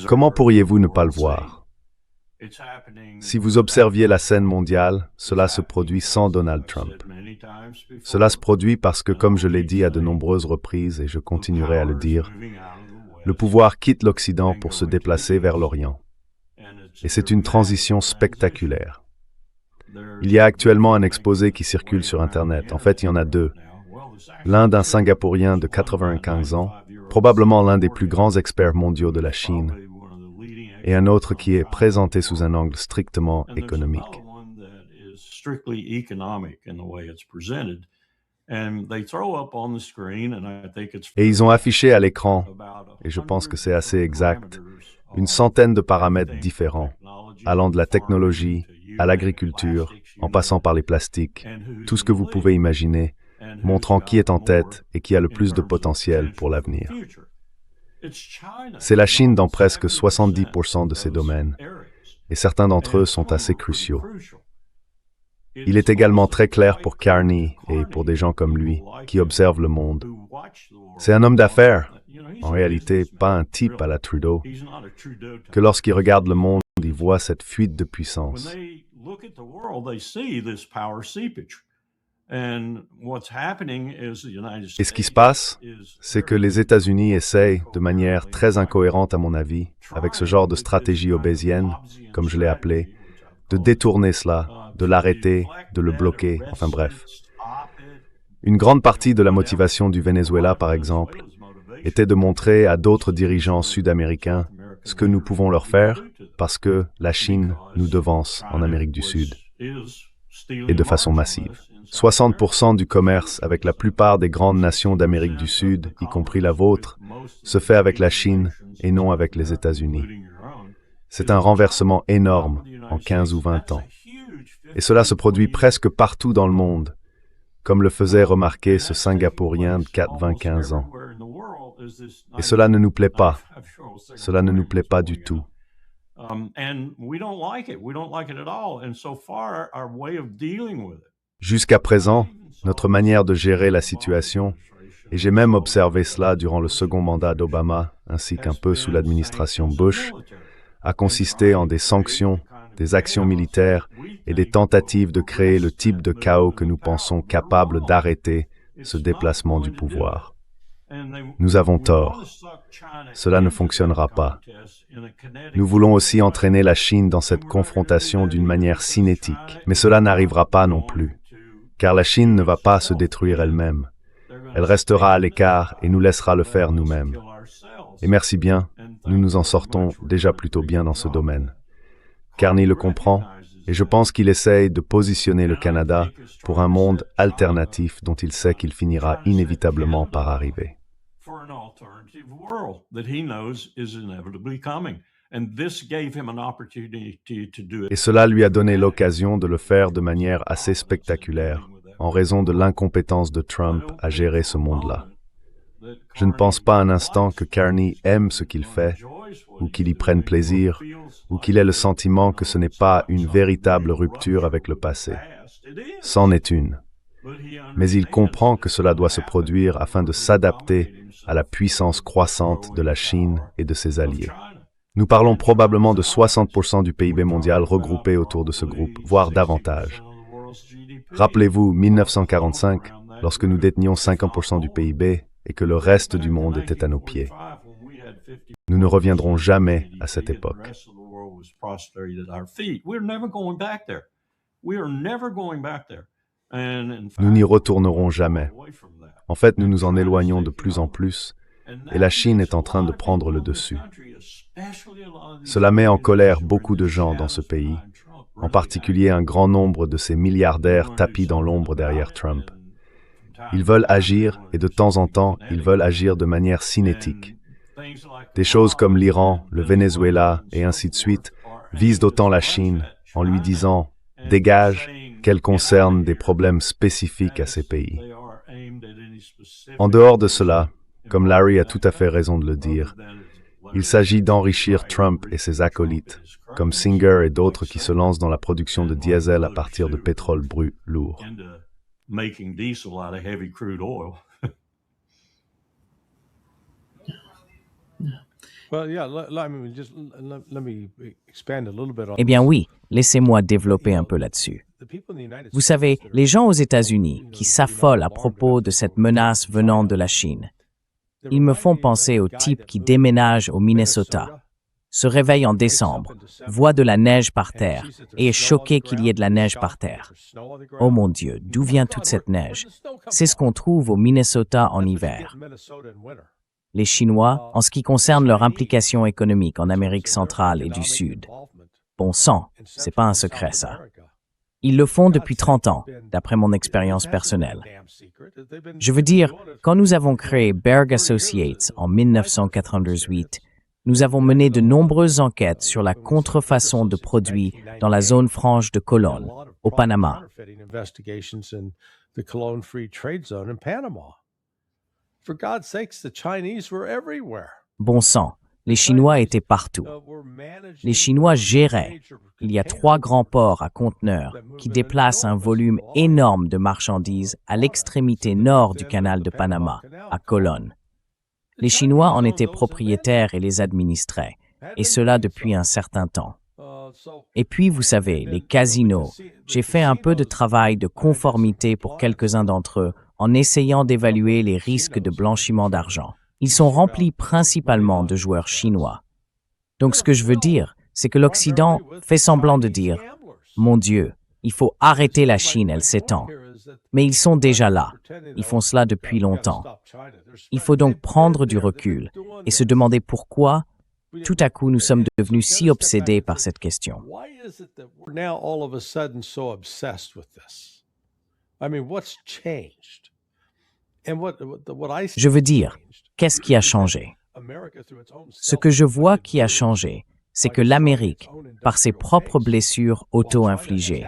Comment pourriez-vous ne pas le voir? Si vous observiez la scène mondiale, cela se produit sans Donald Trump. Cela se produit parce que, comme je l'ai dit à de nombreuses reprises, et je continuerai à le dire, le pouvoir quitte l'Occident pour se déplacer vers l'Orient. Et c'est une transition spectaculaire. Il y a actuellement un exposé qui circule sur Internet. En fait, il y en a deux. L'un d'un Singapourien de 95 ans, probablement l'un des plus grands experts mondiaux de la Chine, et un autre qui est présenté sous un angle strictement économique. Et ils ont affiché à l'écran, et je pense que c'est assez exact, une centaine de paramètres différents, allant de la technologie à l'agriculture, en passant par les plastiques, tout ce que vous pouvez imaginer, montrant qui est en tête et qui a le plus de potentiel pour l'avenir. C'est la Chine dans presque 70% de ces domaines, et certains d'entre eux sont assez cruciaux. Il est également très clair pour Carney et pour des gens comme lui, qui observent le monde. C'est un homme d'affaires, en réalité pas un type à la Trudeau, que lorsqu'il regarde le monde, il voit cette fuite de puissance. Et ce qui se passe, c'est que les États-Unis essayent, de manière très incohérente à mon avis, avec ce genre de stratégie obésienne, comme je l'ai appelé, de détourner cela, de l'arrêter, de le bloquer, enfin bref. Une grande partie de la motivation du Venezuela, par exemple, était de montrer à d'autres dirigeants sud-américains ce que nous pouvons leur faire parce que la Chine nous devance en Amérique du Sud, et de façon massive. 60% du commerce avec la plupart des grandes nations d'Amérique du Sud, y compris la vôtre, se fait avec la Chine et non avec les États-Unis. C'est un renversement énorme en 15 ou 20 ans. Et cela se produit presque partout dans le monde, comme le faisait remarquer ce Singapourien de 95 ans. Et cela ne nous plaît pas. Cela ne nous plaît pas du tout. Jusqu'à présent, notre manière de gérer la situation, et j'ai même observé cela durant le second mandat d'Obama, ainsi qu'un peu sous l'administration Bush, a consisté en des sanctions, des actions militaires et des tentatives de créer le type de chaos que nous pensons capable d'arrêter ce déplacement du pouvoir. Nous avons tort. Cela ne fonctionnera pas. Nous voulons aussi entraîner la Chine dans cette confrontation d'une manière cinétique, mais cela n'arrivera pas non plus, car la Chine ne va pas se détruire elle-même. Elle restera à l'écart et nous laissera le faire nous-mêmes. Et merci bien, nous nous en sortons déjà plutôt bien dans ce domaine. Carney le comprend, et je pense qu'il essaye de positionner le Canada pour un monde alternatif dont il sait qu'il finira inévitablement par arriver. Et cela lui a donné l'occasion de le faire de manière assez spectaculaire, en raison de l'incompétence de Trump à gérer ce monde-là. Je ne pense pas un instant que Carney aime ce qu'il fait, ou qu'il y prenne plaisir, ou qu'il ait le sentiment que ce n'est pas une véritable rupture avec le passé. C'en est une. Mais il comprend que cela doit se produire afin de s'adapter à la puissance croissante de la Chine et de ses alliés. Nous parlons probablement de 60% du PIB mondial regroupé autour de ce groupe, voire davantage. Rappelez-vous 1945, lorsque nous détenions 50% du PIB et que le reste du monde était à nos pieds. Nous ne reviendrons jamais à cette époque. Nous n'y retournerons jamais. En fait, nous nous en éloignons de plus en plus, et la Chine est en train de prendre le dessus. Cela met en colère beaucoup de gens dans ce pays, en particulier un grand nombre de ces milliardaires tapis dans l'ombre derrière Trump. Ils veulent agir, et de temps en temps, ils veulent agir de manière cinétique. Des choses comme l'Iran, le Venezuela, et ainsi de suite, visent d'autant la Chine en lui disant « dégage », qu'elle concerne des problèmes spécifiques à ces pays. En dehors de cela, comme Larry a tout à fait raison de le dire, il s'agit d'enrichir Trump et ses acolytes, comme Singer et d'autres qui se lancent dans la production de diesel à partir de pétrole brut lourd. Eh bien oui, laissez-moi développer un peu là-dessus. Vous savez, les gens aux États-Unis qui s'affolent à propos de cette menace venant de la Chine, ils me font penser au type qui déménage au Minnesota, se réveille en décembre, voit de la neige par terre et est choqué qu'il y ait de la neige par terre. Oh mon Dieu, d'où vient toute cette neige? C'est ce qu'on trouve au Minnesota en hiver. Les Chinois, en ce qui concerne leur implication économique en Amérique centrale et du Sud, bon sang, c'est pas un secret ça. Ils le font depuis 30 ans, d'après mon expérience personnelle. Je veux dire, quand nous avons créé Berg Associates en 1998, nous avons mené de nombreuses enquêtes sur la contrefaçon de produits dans la zone franche de Colón, au Panama. Bon sang, les Chinois étaient partout. Les Chinois géraient. Il y a 3 grands ports à conteneurs qui déplacent un volume énorme de marchandises à l'extrémité nord du canal de Panama, à Colón. Les Chinois en étaient propriétaires et les administraient, et cela depuis un certain temps. Et puis, vous savez, les casinos. J'ai fait un peu de travail de conformité pour quelques-uns d'entre eux en essayant d'évaluer les risques de blanchiment d'argent. Ils sont remplis principalement de joueurs chinois. Donc ce que je veux dire, c'est que l'Occident fait semblant de dire « Mon Dieu, il faut arrêter la Chine, elle s'étend ». Mais ils sont déjà là. Ils font cela depuis longtemps. Il faut donc prendre du recul et se demander pourquoi, tout à coup, nous sommes devenus si obsédés par cette question. Je veux dire, qu'est-ce qui a changé? Ce que je vois qui a changé, c'est que l'Amérique, par ses propres blessures auto-infligées,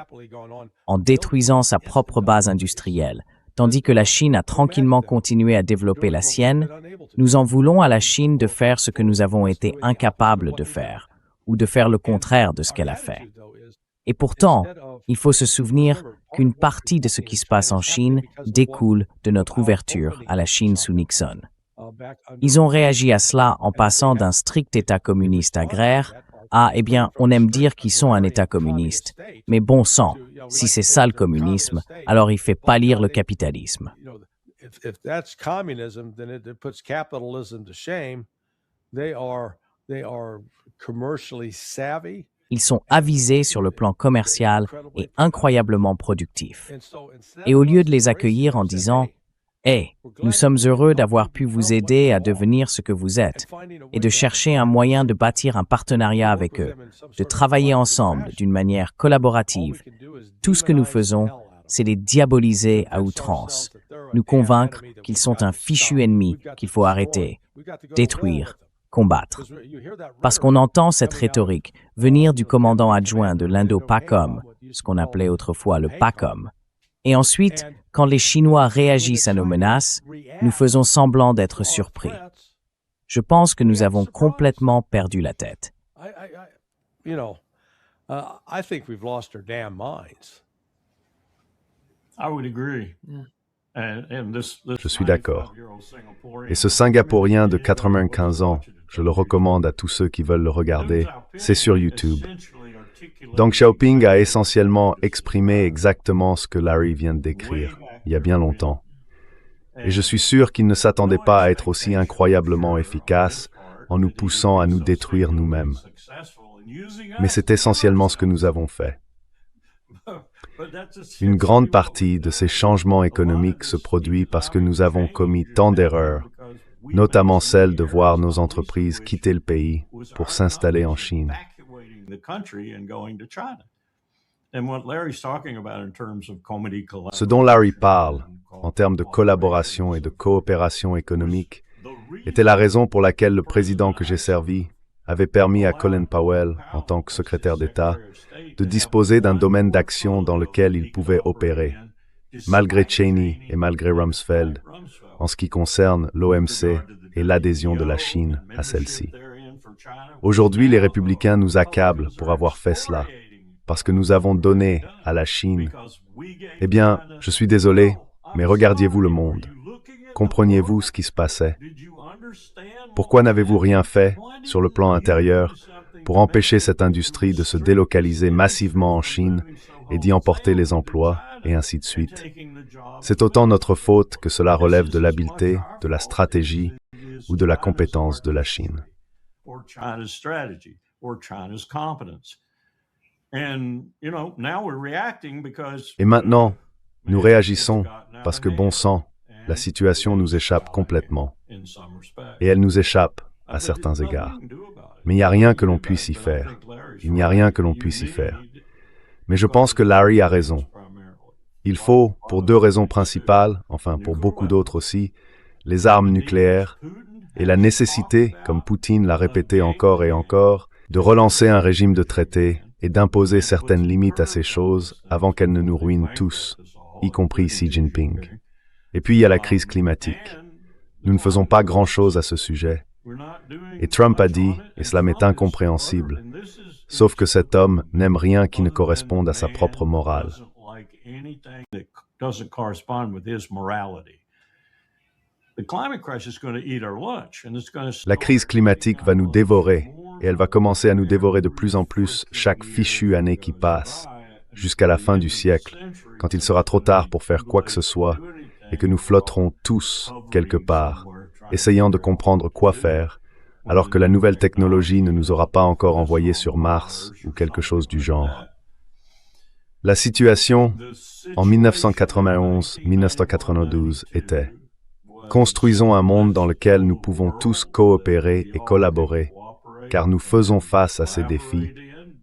en détruisant sa propre base industrielle, tandis que la Chine a tranquillement continué à développer la sienne, nous en voulons à la Chine de faire ce que nous avons été incapables de faire, ou de faire le contraire de ce qu'elle a fait. Et pourtant, il faut se souvenir qu'une partie de ce qui se passe en Chine découle de notre ouverture à la Chine sous Nixon. Ils ont réagi à cela en passant d'un strict État communiste agraire à, eh bien, on aime dire qu'ils sont un État communiste. Mais bon sang, si c'est ça le communisme, alors il fait pâlir le capitalisme. if that's communism, then it puts capitalism to shame. They are commercially savvy. Ils sont avisés sur le plan commercial et incroyablement productifs. Et au lieu de les accueillir en disant « Hey, nous sommes heureux d'avoir pu vous aider à devenir ce que vous êtes » et de chercher un moyen de bâtir un partenariat avec eux, de travailler ensemble d'une manière collaborative, tout ce que nous faisons, c'est les diaboliser à outrance, nous convaincre qu'ils sont un fichu ennemi qu'il faut arrêter, détruire, combattre. Parce qu'on entend cette rhétorique venir du commandant adjoint de l'Indo-PACOM, ce qu'on appelait autrefois le PACOM. Et ensuite, quand les Chinois réagissent à nos menaces, nous faisons semblant d'être surpris. Je pense que nous avons complètement perdu la tête. I think we've lost our damn minds. I would agree. Je suis d'accord. Et ce Singapourien de 95 ans, je le recommande à tous ceux qui veulent le regarder, c'est sur YouTube. Deng Xiaoping a essentiellement exprimé exactement ce que Larry vient de décrire, il y a bien longtemps. Et je suis sûr qu'il ne s'attendait pas à être aussi incroyablement efficace en nous poussant à nous détruire nous-mêmes. Mais c'est essentiellement ce que nous avons fait. Une grande partie de ces changements économiques se produit parce que nous avons commis tant d'erreurs, notamment celle de voir nos entreprises quitter le pays pour s'installer en Chine. Ce dont Larry parle, en termes de collaboration et de coopération économique, était la raison pour laquelle le président que j'ai servi avait permis à Colin Powell, en tant que secrétaire d'État, de disposer d'un domaine d'action dans lequel il pouvait opérer, malgré Cheney et malgré Rumsfeld, en ce qui concerne l'OMC et l'adhésion de la Chine à celle-ci. Aujourd'hui, les républicains nous accablent pour avoir fait cela, parce que nous avons donné à la Chine. Eh bien, je suis désolé, mais regardiez-vous le monde. Compreniez-vous ce qui se passait? Pourquoi n'avez-vous rien fait, sur le plan intérieur, pour empêcher cette industrie de se délocaliser massivement en Chine et d'y emporter les emplois, et ainsi de suite? C'est autant notre faute que cela relève de l'habileté, de la stratégie ou de la compétence de la Chine. Et maintenant, nous réagissons parce que, bon sang, la situation nous échappe complètement. Et elle nous échappe à certains égards. Mais il n'y a rien que l'on puisse y faire. Il n'y a rien que l'on puisse y faire. Mais je pense que Larry a raison. Il faut, pour deux raisons principales, enfin pour beaucoup d'autres aussi, les armes nucléaires et la nécessité, comme Poutine l'a répété encore et encore, de relancer un régime de traité et d'imposer certaines limites à ces choses avant qu'elles ne nous ruinent tous, y compris Xi Jinping. Et puis il y a la crise climatique. Nous ne faisons pas grand-chose à ce sujet. Et Trump a dit, et cela m'est incompréhensible, sauf que cet homme n'aime rien qui ne corresponde à sa propre morale. La crise climatique va nous dévorer, et elle va commencer à nous dévorer de plus en plus chaque fichue année qui passe, jusqu'à la fin du siècle, quand il sera trop tard pour faire quoi que ce soit, et que nous flotterons tous quelque part, essayant de comprendre quoi faire, alors que la nouvelle technologie ne nous aura pas encore envoyés sur Mars ou quelque chose du genre. La situation, en 1991-1992, était « Construisons un monde dans lequel nous pouvons tous coopérer et collaborer, car nous faisons face à ces défis,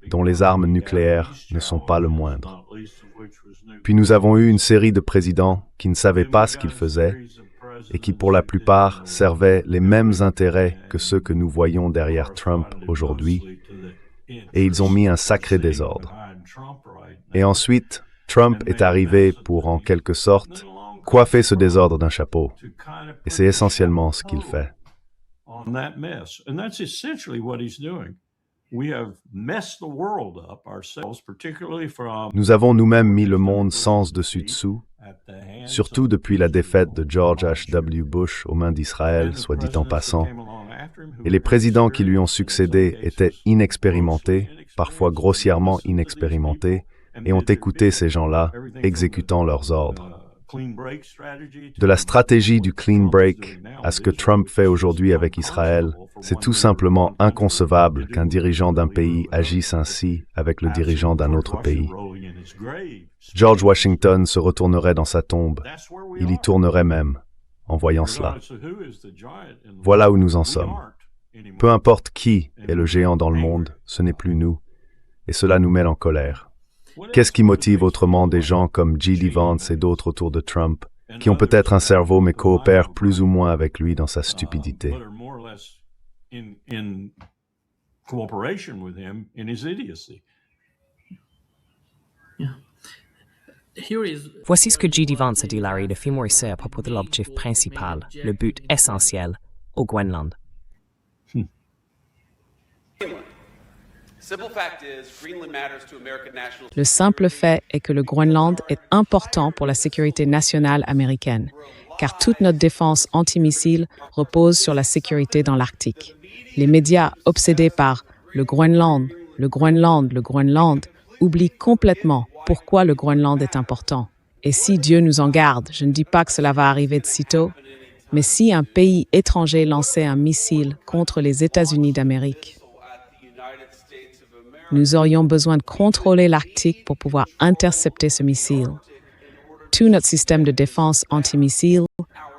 dont les armes nucléaires ne sont pas le moindre. » Puis nous avons eu une série de présidents qui ne savaient pas ce qu'ils faisaient et qui, pour la plupart, servaient les mêmes intérêts que ceux que nous voyons derrière Trump aujourd'hui, et ils ont mis un sacré désordre. Et ensuite, Trump est arrivé pour, en quelque sorte, coiffer ce désordre d'un chapeau. Et c'est essentiellement ce qu'il fait. Nous avons nous-mêmes mis le monde sens dessus-dessous, surtout depuis la défaite de George H.W. Bush aux mains d'Israël, soit dit en passant. Et les présidents qui lui ont succédé étaient inexpérimentés, parfois grossièrement inexpérimentés, et ont écouté ces gens-là, exécutant leurs ordres. De la stratégie du clean break à ce que Trump fait aujourd'hui avec Israël, c'est tout simplement inconcevable qu'un dirigeant d'un pays agisse ainsi avec le dirigeant d'un autre pays. George Washington se retournerait dans sa tombe. Il y tournerait même, en voyant cela. Voilà où nous en sommes. Peu importe qui est le géant dans le monde, ce n'est plus nous. Et cela nous met en colère. Qu'est-ce qui motive autrement des gens comme J.D. Vance et d'autres autour de Trump, qui ont peut-être un cerveau mais coopèrent plus ou moins avec lui dans sa stupidité? Voici ce que J.D. Vance a dit, Larry, de Phil Morrissey à propos de l'objectif principal, le but essentiel, au Groenland. Le simple fait est que le Groenland est important pour la sécurité nationale américaine, car toute notre défense antimissile repose sur la sécurité dans l'Arctique. Les médias obsédés par le Groenland, le Groenland, le Groenland, oublient complètement pourquoi le Groenland est important. Et si Dieu nous en garde, je ne dis pas que cela va arriver de sitôt, mais si un pays étranger lançait un missile contre les États-Unis d'Amérique, nous aurions besoin de contrôler l'Arctique pour pouvoir intercepter ce missile. Tout notre système de défense antimissile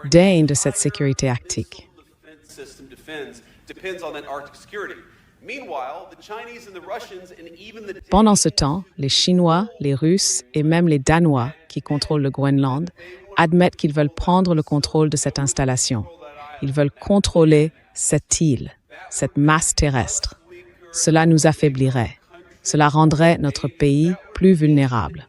daigne de cette sécurité arctique. Pendant ce temps, les Chinois, les Russes et même les Danois, qui contrôlent le Groenland, admettent qu'ils veulent prendre le contrôle de cette installation. Ils veulent contrôler cette île, cette masse terrestre. Cela nous affaiblirait. Cela rendrait notre pays plus vulnérable.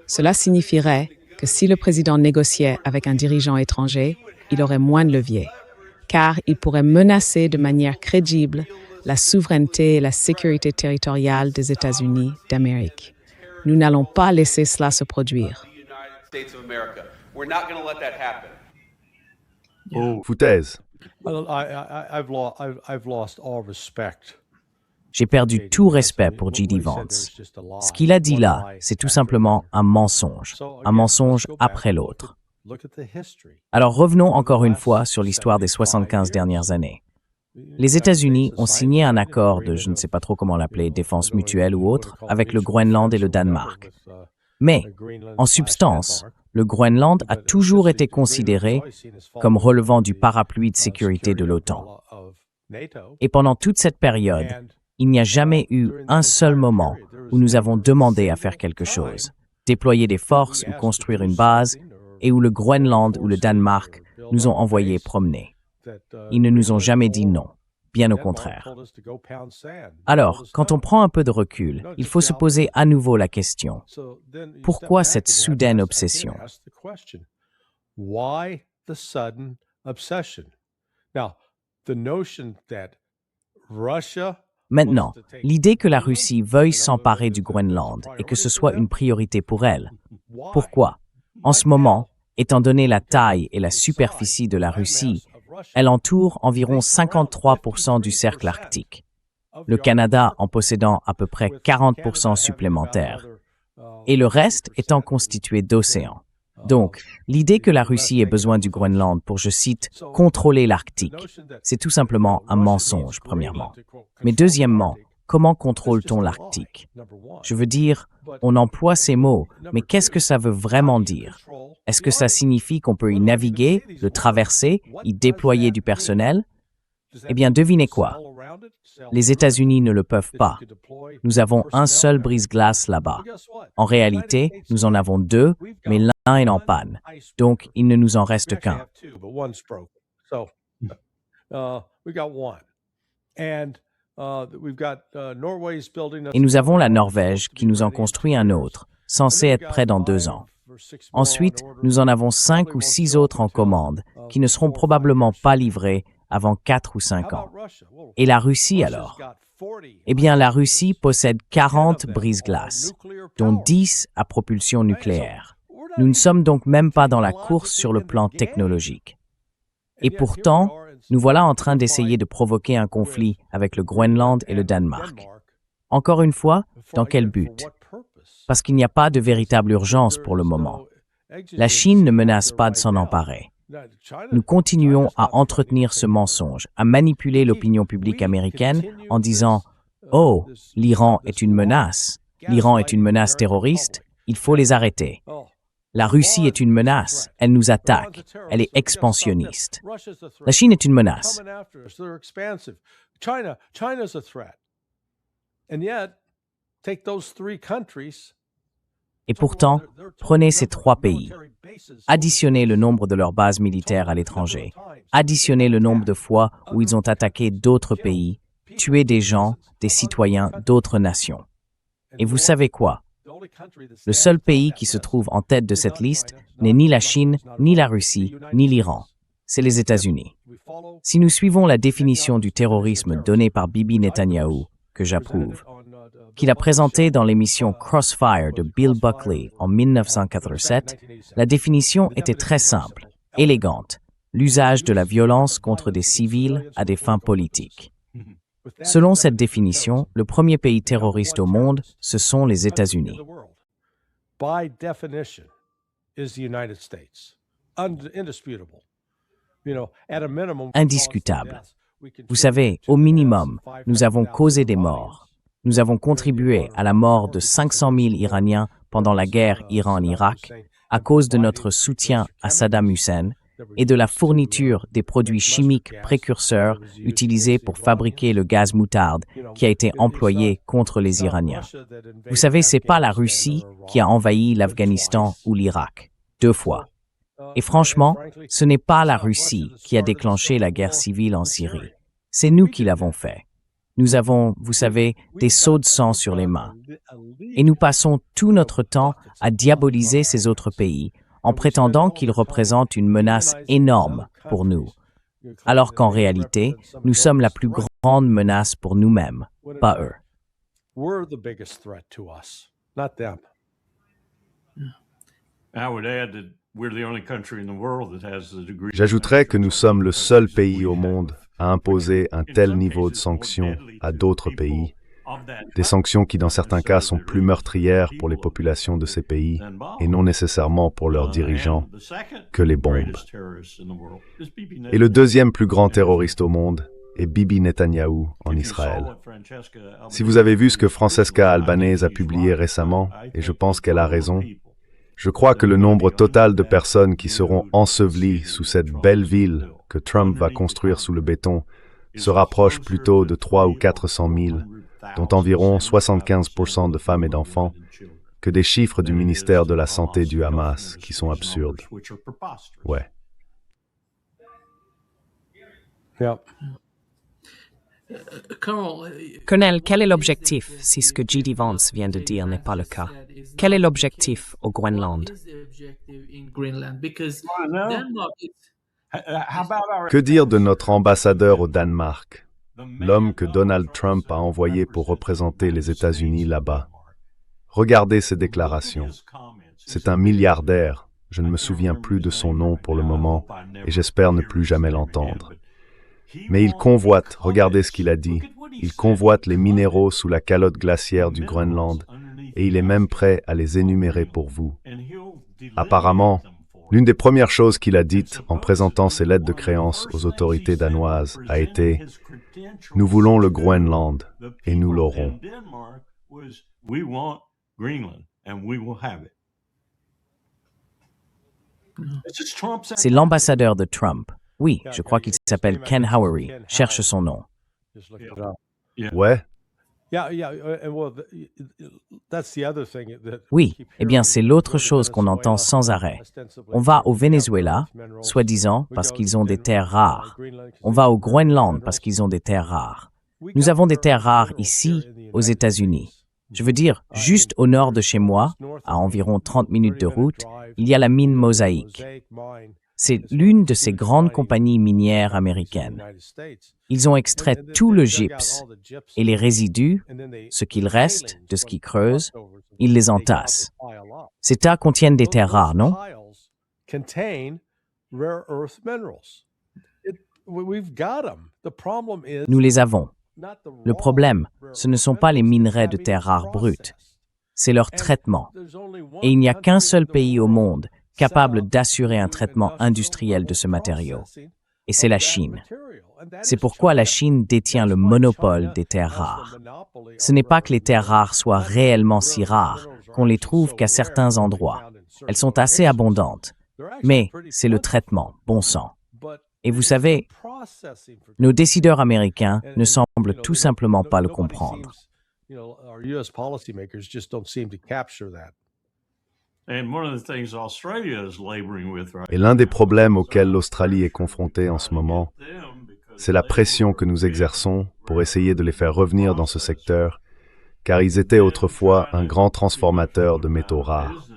Cela signifierait que si le président négociait avec un dirigeant étranger, il aurait moins de levier, car il pourrait menacer de manière crédible la souveraineté et la sécurité territoriale des États-Unis d'Amérique. Nous n'allons pas laisser cela se produire. Foutaise. I've lost all respect. J'ai perdu tout respect pour J.D. Vance. Ce qu'il a dit là, c'est tout simplement un mensonge après l'autre. Alors revenons encore une fois sur l'histoire des 75 dernières années. Les États-Unis ont signé un accord de, je ne sais pas trop comment l'appeler, défense mutuelle ou autre, avec le Groenland et le Danemark. Mais, en substance, le Groenland a toujours été considéré comme relevant du parapluie de sécurité de l'OTAN. Et pendant toute cette période, il n'y a jamais eu un seul moment où nous avons demandé à faire quelque chose, déployer des forces ou construire une base, et où le Groenland ou le Danemark nous ont envoyés promener. Ils ne nous ont jamais dit non, bien au contraire. Alors, quand on prend un peu de recul, il faut se poser à nouveau la question. Pourquoi cette soudaine obsession? Maintenant, l'idée que la Russie veuille s'emparer du Groenland et que ce soit une priorité pour elle. Pourquoi? En ce moment, étant donné la taille et la superficie de la Russie, elle entoure environ 53% du cercle arctique, le Canada en possédant à peu près 40% supplémentaires, et le reste étant constitué d'océans. Donc, l'idée que la Russie ait besoin du Groenland pour, je cite, « contrôler l'Arctique », c'est tout simplement un mensonge, premièrement. Mais deuxièmement, comment contrôle-t-on l'Arctique? Je veux dire, on emploie ces mots, mais qu'est-ce que ça veut vraiment dire? Est-ce que ça signifie qu'on peut y naviguer, le traverser, y déployer du personnel? Eh bien, devinez quoi? Les États-Unis ne le peuvent pas. Nous avons un seul brise-glace là-bas. En réalité, nous en avons deux, mais l'un est en panne. Donc, il ne nous en reste qu'un. Et nous avons la Norvège qui nous en construit un autre, censé être prêt dans 2 ans. Ensuite, nous en avons 5 ou 6 autres en commande, qui ne seront probablement pas livrés avant 4 ou 5 ans. Et la Russie alors? Eh bien, la Russie possède 40 brise-glaces, dont 10 à propulsion nucléaire. Nous ne sommes donc même pas dans la course sur le plan technologique. Et pourtant, nous voilà en train d'essayer de provoquer un conflit avec le Groenland et le Danemark. Encore une fois, dans quel but? Parce qu'il n'y a pas de véritable urgence pour le moment. La Chine ne menace pas de s'en emparer. Nous continuons à entretenir ce mensonge, à manipuler l'opinion publique américaine en disant « Oh, l'Iran est une menace. L'Iran est une menace terroriste. Il faut les arrêter. La Russie est une menace. Elle nous attaque. Elle est expansionniste. La Chine est une menace. » Et pourtant, prenez ces trois pays. Additionnez le nombre de leurs bases militaires à l'étranger. Additionnez le nombre de fois où ils ont attaqué d'autres pays, tué des gens, des citoyens d'autres nations. Et vous savez quoi? Le seul pays qui se trouve en tête de cette liste n'est ni la Chine, ni la Russie, ni l'Iran. C'est les États-Unis. Si nous suivons la définition du terrorisme donnée par Bibi Netanyahou, que j'approuve, qu'il a présenté dans l'émission Crossfire de Bill Buckley en 1987, la définition était très simple, élégante, l'usage de la violence contre des civils à des fins politiques. Selon cette définition, le premier pays terroriste au monde, ce sont les États-Unis. Indiscutable. Vous savez, au minimum, nous avons causé des morts. Nous avons contribué à la mort de 500 000 Iraniens pendant la guerre Iran-Irak à cause de notre soutien à Saddam Hussein et de la fourniture des produits chimiques précurseurs utilisés pour fabriquer le gaz moutarde qui a été employé contre les Iraniens. Vous savez, c'est pas la Russie qui a envahi l'Afghanistan ou l'Irak, 2 fois. Et franchement, ce n'est pas la Russie qui a déclenché la guerre civile en Syrie. C'est nous qui l'avons fait. Nous avons, vous savez, des seaux de sang sur les mains. Et nous passons tout notre temps à diaboliser ces autres pays en prétendant qu'ils représentent une menace énorme pour nous, alors qu'en réalité, nous sommes la plus grande menace pour nous-mêmes, pas eux. J'ajouterais que nous sommes le seul pays au monde à imposer un tel niveau de sanctions à d'autres pays, des sanctions qui dans certains cas sont plus meurtrières pour les populations de ces pays et non nécessairement pour leurs dirigeants que les bombes. Et le deuxième plus grand terroriste au monde est Bibi Netanyahou en Israël. Si vous avez vu ce que Francesca Albanese a publié récemment, et je pense qu'elle a raison, je crois que le nombre total de personnes qui seront ensevelies sous cette belle ville que Trump va construire sous le béton se rapproche plutôt de 300 ou 400 000, dont environ 75% de femmes et d'enfants, que des chiffres du ministère de la Santé du Hamas qui sont absurdes. Ouais. Colonel, quel est l'objectif si ce que J.D. Vance vient de dire n'est pas le cas? Quel est l'objectif au Groenland? Que dire de notre ambassadeur au Danemark, l'homme que Donald Trump a envoyé pour représenter les États-Unis là-bas? Regardez ses déclarations. C'est un milliardaire. Je ne me souviens plus de son nom pour le moment et j'espère ne plus jamais l'entendre. Mais il convoite, regardez ce qu'il a dit, il convoite les minéraux sous la calotte glaciaire du Groenland et il est même prêt à les énumérer pour vous. Apparemment, l'une des premières choses qu'il a dites en présentant ses lettres de créance aux autorités danoises a été « Nous voulons le Groenland et nous l'aurons ». C'est l'ambassadeur de Trump. Oui, je crois qu'il s'appelle Ken Howery. Cherche son nom. Ouais. Oui, eh bien c'est l'autre chose qu'on entend sans arrêt. On va au Venezuela, soi-disant parce qu'ils ont des terres rares. On va au Groenland parce qu'ils ont des terres rares. Nous avons des terres rares ici, aux États-Unis. Je veux dire, juste au nord de chez moi, à environ 30 minutes de route, il y a la mine Mosaic. C'est l'une de ces grandes compagnies minières américaines. Ils ont extrait tout le gypse et les résidus, ce qu'il reste de ce qu'ils creusent, ils les entassent. Ces tas contiennent des terres rares, non? Nous les avons. Le problème, ce ne sont pas les minerais de terres rares brutes, c'est leur traitement. Et il n'y a qu'un seul pays au monde capable d'assurer un traitement industriel de ce matériau. Et c'est la Chine. C'est pourquoi la Chine détient le monopole des terres rares. Ce n'est pas que les terres rares soient réellement si rares qu'on les trouve qu'à certains endroits. Elles sont assez abondantes. Mais c'est le traitement, bon sang. Et vous savez, nos décideurs américains ne semblent tout simplement pas le comprendre. Et l'un des problèmes auxquels l'Australie est confrontée en ce moment, c'est la pression que nous exerçons pour essayer de les faire revenir dans ce secteur, car ils étaient autrefois un grand transformateur de métaux rares.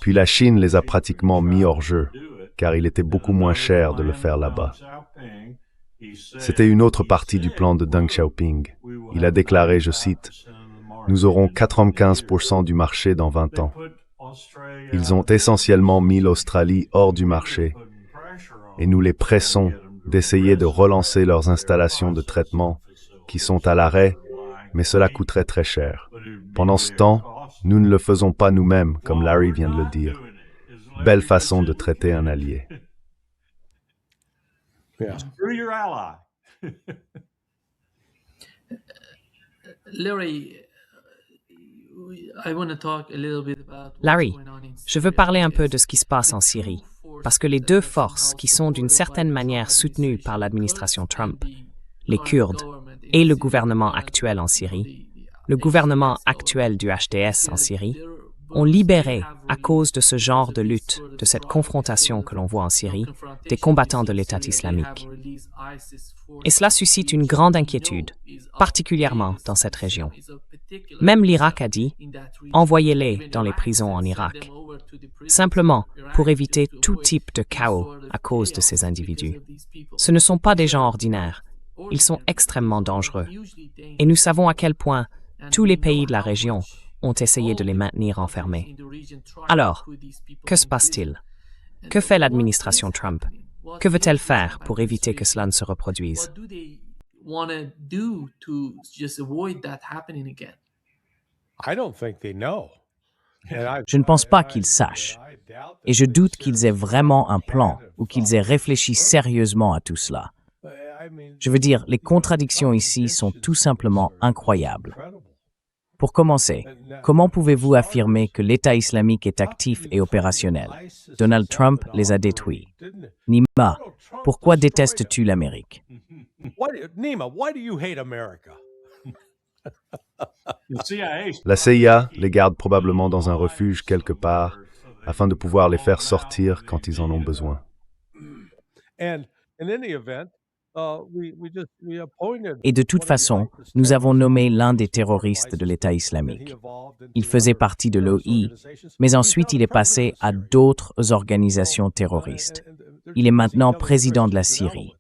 Puis la Chine les a pratiquement mis hors jeu, car il était beaucoup moins cher de le faire là-bas. C'était une autre partie du plan de Deng Xiaoping. Il a déclaré, je cite, « Nous aurons 95% du marché dans 20 ans. » Ils ont essentiellement mis l'Australie hors du marché et nous les pressons d'essayer de relancer leurs installations de traitement qui sont à l'arrêt, mais cela coûterait très cher. Pendant ce temps, nous ne le faisons pas nous-mêmes, comme Larry vient de le dire. Belle façon de traiter un allié. Screw your ally. Larry, I want to talk a little bit about what's Larry, going on in je veux parler un peu de ce qui se passe en Syrie, parce que les deux forces qui sont d'une certaine manière soutenues par l'administration Trump, les Kurdes et le gouvernement actuel en Syrie, le gouvernement actuel du HDS en Syrie, ont libéré, à cause de ce genre de lutte, de cette confrontation que l'on voit en Syrie, des combattants de l'État islamique. Et cela suscite une grande inquiétude, particulièrement dans cette région. Même l'Irak a dit « envoyez-les dans les prisons en Irak », simplement pour éviter tout type de chaos à cause de ces individus. Ce ne sont pas des gens ordinaires, ils sont extrêmement dangereux. Et nous savons à quel point tous les pays de la région ont essayé de les maintenir enfermés. Alors, que se passe-t-il? Que fait l'administration Trump? Que veut-elle faire pour éviter que cela ne se reproduise? Je ne pense pas qu'ils sachent. Et je doute qu'ils aient vraiment un plan ou qu'ils aient réfléchi sérieusement à tout cela. Je veux dire, les contradictions ici sont tout simplement incroyables. Pour commencer, comment pouvez-vous affirmer que l'État islamique est actif et opérationnel? Donald Trump les a détruits. Nima, pourquoi détestes-tu l'Amérique? Nima, why do you hate America? La CIA les garde probablement dans un refuge quelque part afin de pouvoir les faire sortir quand ils en ont besoin. Et de toute façon, nous avons nommé l'un des terroristes de l'État islamique. Il faisait partie de l'OI, mais ensuite il est passé à d'autres organisations terroristes. Il est maintenant président de la Syrie.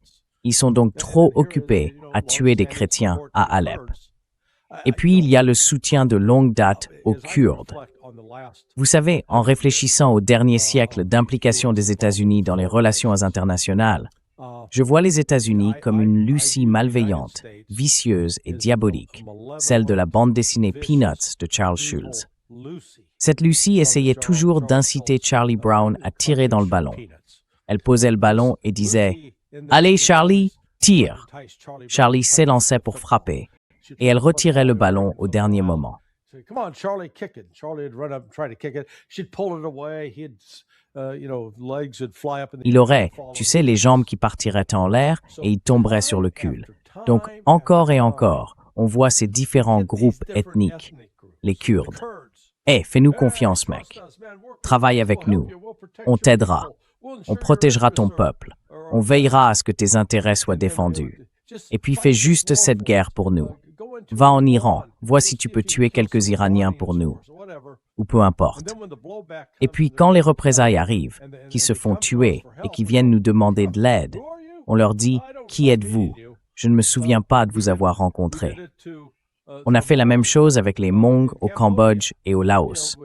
Ils sont donc trop occupés à tuer des chrétiens à Alep. Et puis il y a le soutien de longue date aux Kurdes. Vous savez, en réfléchissant au dernier siècle d'implication des États-Unis dans les relations internationales, je vois les États-Unis comme une Lucie malveillante, vicieuse et diabolique, celle de la bande dessinée Peanuts de Charles Schulz. Cette Lucie essayait toujours d'inciter Charlie Brown à tirer dans le ballon. Elle posait le ballon et disait « Allez Charlie, tire !» Charlie s'élançait pour frapper et elle retirait le ballon au dernier moment. Il aurait, tu sais, les jambes qui partiraient en l'air et il tomberait sur le cul. Donc, encore et encore, on voit ces différents groupes ethniques, les Kurdes. Fais-nous confiance, mec. Travaille avec nous. On t'aidera. On protégera ton peuple. On veillera à ce que tes intérêts soient défendus. Et puis fais juste cette guerre pour nous. Va en Iran, vois si tu peux tuer quelques Iraniens pour nous. Ou peu importe. Et puis quand les représailles arrivent, qui se font tuer et qui viennent nous demander de l'aide, on leur dit « Qui êtes-vous? Je ne me souviens pas de vous avoir rencontré. » On a fait la même chose avec les Hmong au Cambodge et au Laos.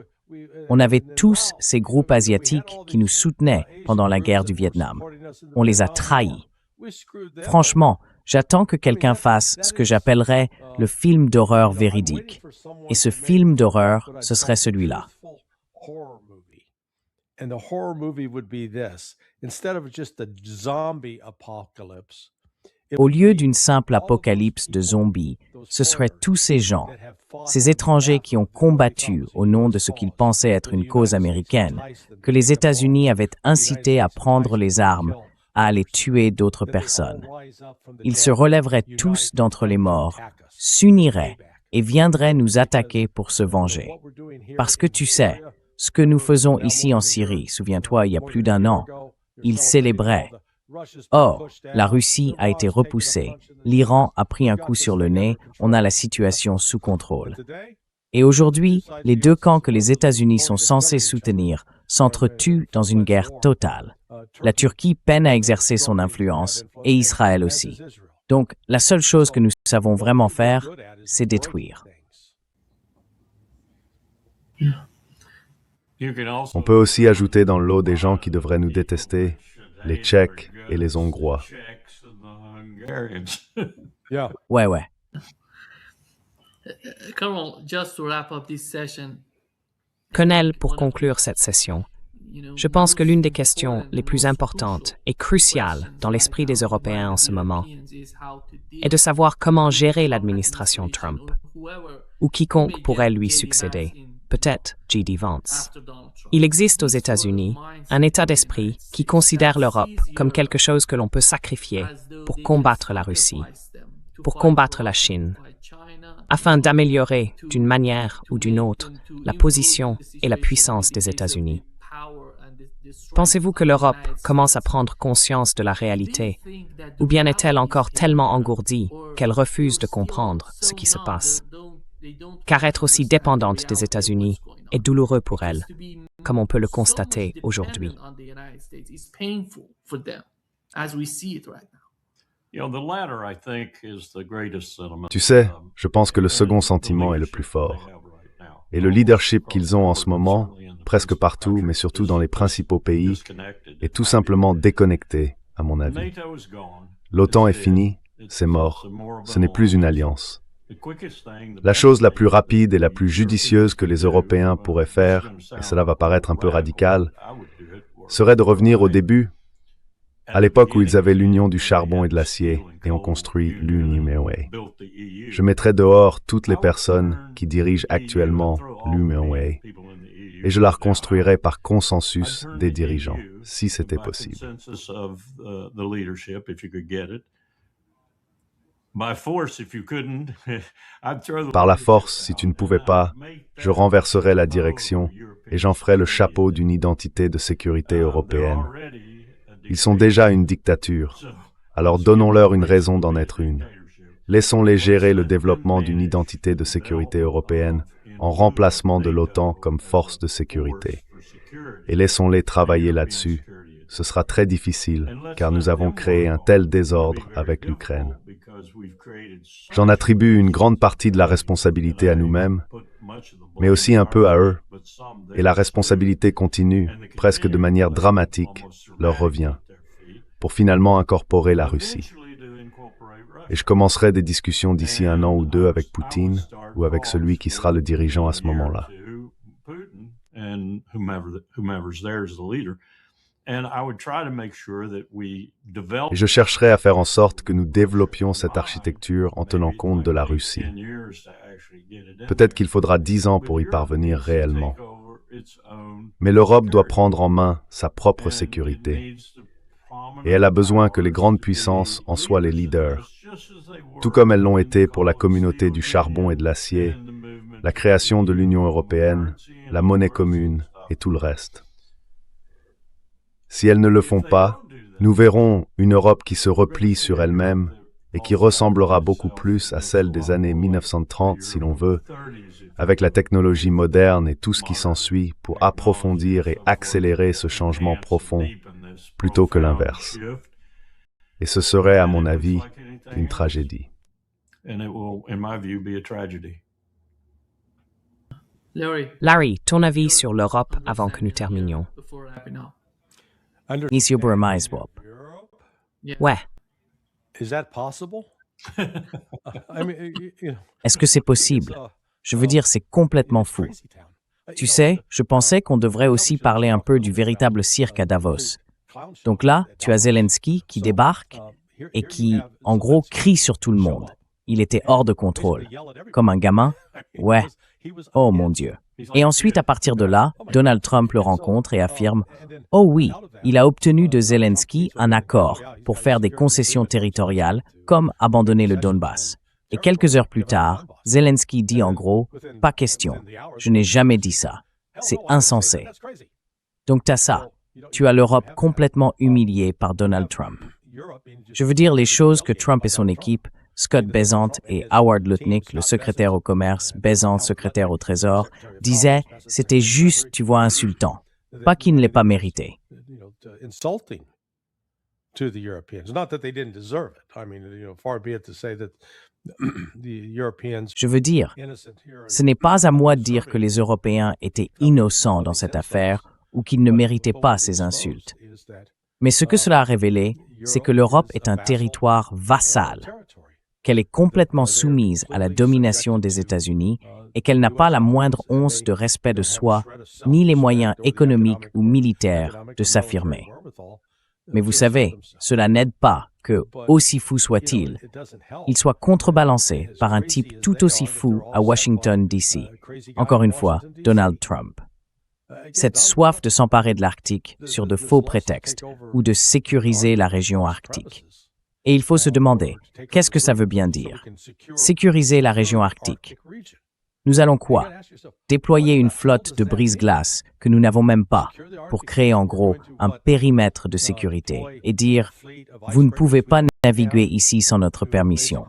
On avait tous ces groupes asiatiques qui nous soutenaient pendant la guerre du Vietnam. On les a trahis. Franchement, j'attends que quelqu'un fasse ce que j'appellerais le film d'horreur véridique. Et ce film d'horreur, ce serait celui-là. And the horror movie would be this. Instead of just a zombie apocalypse, Au lieu d'une simple apocalypse de zombies, ce seraient tous ces gens, ces étrangers qui ont combattu au nom de ce qu'ils pensaient être une cause américaine, que les États-Unis avaient incité à prendre les armes, à aller tuer d'autres personnes. Ils se relèveraient tous d'entre les morts, s'uniraient et viendraient nous attaquer pour se venger. Parce que tu sais, ce que nous faisons ici en Syrie, souviens-toi, il y a plus d'1 an, ils célébraient. Or, la Russie a été repoussée, l'Iran a pris un coup sur le nez, on a la situation sous contrôle. Et aujourd'hui, les deux camps que les États-Unis sont censés soutenir s'entretuent dans une guerre totale. La Turquie peine à exercer son influence, et Israël aussi. Donc, la seule chose que nous savons vraiment faire, c'est détruire. On peut aussi ajouter dans le lot des gens qui devraient nous détester, les Tchèques et les Hongrois. yeah. Ouais. Colonel, just to wrap up this session, Colonel, pour conclure cette session, je pense que l'une des questions les plus importantes et cruciales dans l'esprit des Européens en ce moment est de savoir comment gérer l'administration Trump, ou quiconque pourrait lui succéder, peut-être J.D. Vance. Il existe aux États-Unis un état d'esprit qui considère l'Europe comme quelque chose que l'on peut sacrifier pour combattre la Russie, pour combattre la Chine, afin d'améliorer d'une manière ou d'une autre la position et la puissance des États-Unis. Pensez-vous que l'Europe commence à prendre conscience de la réalité, ou bien est-elle encore tellement engourdie qu'elle refuse de comprendre ce qui se passe? Car être aussi dépendante des États-Unis est douloureux pour elle, comme on peut le constater aujourd'hui. Tu sais, je pense que le second sentiment est le plus fort. Et le leadership qu'ils ont en ce moment, presque partout, mais surtout dans les principaux pays, est tout simplement déconnecté, à mon avis. L'OTAN est fini, c'est mort, ce n'est plus une alliance. La chose la plus rapide et la plus judicieuse que les Européens pourraient faire, et cela va paraître un peu radical, serait de revenir au début, à l'époque où ils avaient l'union du charbon et de l'acier, et ont construit l'Union. Je mettrais dehors toutes les personnes qui dirigent actuellement l'Union, et je la reconstruirais par consensus des dirigeants, si c'était possible. Par la force, si tu ne pouvais pas, je renverserais la direction et j'en ferais le chapeau d'une identité de sécurité européenne. Ils sont déjà une dictature, alors donnons-leur une raison d'en être une. Laissons-les gérer le développement d'une identité de sécurité européenne en remplacement de l'OTAN comme force de sécurité. Et laissons-les travailler là-dessus. Ce sera très difficile, car nous avons créé un tel désordre avec l'Ukraine. J'en attribue une grande partie de la responsabilité à nous-mêmes, mais aussi un peu à eux. Et la responsabilité continue, presque de manière dramatique, leur revient, pour finalement incorporer la Russie. Et je commencerai des discussions d'ici 1 an ou 2 avec Poutine, ou avec celui qui sera le dirigeant à ce moment-là. Et je chercherai à faire en sorte que nous développions cette architecture en tenant compte de la Russie. Peut-être qu'il faudra 10 ans pour y parvenir réellement. Mais l'Europe doit prendre en main sa propre sécurité. Et elle a besoin que les grandes puissances en soient les leaders, tout comme elles l'ont été pour la communauté du charbon et de l'acier, la création de l'Union européenne, la monnaie commune et tout le reste. Si elles ne le font pas, nous verrons une Europe qui se replie sur elle-même et qui ressemblera beaucoup plus à celle des années 1930, si l'on veut, avec la technologie moderne et tout ce qui s'ensuit pour approfondir et accélérer ce changement profond, plutôt que l'inverse. Et ce serait, à mon avis, une tragédie. Larry, ton avis sur l'Europe avant que nous terminions? Nisio Buramaiswap. Ouais. Is that possible? I mean, Est-ce que c'est possible? Je veux dire, c'est complètement fou. Tu sais, je pensais qu'on devrait aussi parler un peu du véritable cirque à Davos. Donc là, tu as Zelensky qui débarque et qui, en gros, crie sur tout le monde. Il était hors de contrôle. Comme un gamin? Ouais. Oh mon Dieu. Et ensuite, à partir de là, Donald Trump le rencontre et affirme « Oh oui, il a obtenu de Zelensky un accord pour faire des concessions territoriales, comme abandonner le Donbass. » Et quelques heures plus tard, Zelensky dit en gros « Pas question, je n'ai jamais dit ça. C'est insensé. » Donc t'as ça. Tu as l'Europe complètement humiliée par Donald Trump. Je veux dire les choses que Trump et son équipe, Scott Bessent et Howard Lutnick, le secrétaire au commerce, Bessent, secrétaire au trésor, disaient « C'était juste, tu vois, insultant. Pas qu'il ne l'ait pas mérité. » Je veux dire, ce n'est pas à moi de dire que les Européens étaient innocents dans cette affaire ou qu'ils ne méritaient pas ces insultes. Mais ce que cela a révélé, c'est que l'Europe est un territoire vassal, qu'elle est complètement soumise à la domination des États-Unis et qu'elle n'a pas la moindre once de respect de soi, ni les moyens économiques ou militaires de s'affirmer. Mais vous savez, cela n'aide pas que, aussi fou soit-il, il soit contrebalancé par un type tout aussi fou à Washington, D.C. Encore une fois, Donald Trump. Cette soif de s'emparer de l'Arctique sur de faux prétextes ou de sécuriser la région arctique. Et il faut se demander, qu'est-ce que ça veut bien dire? Sécuriser la région arctique. Nous allons quoi? Déployer une flotte de brise-glace que nous n'avons même pas pour créer en gros un périmètre de sécurité et dire « Vous ne pouvez pas naviguer ici sans notre permission ».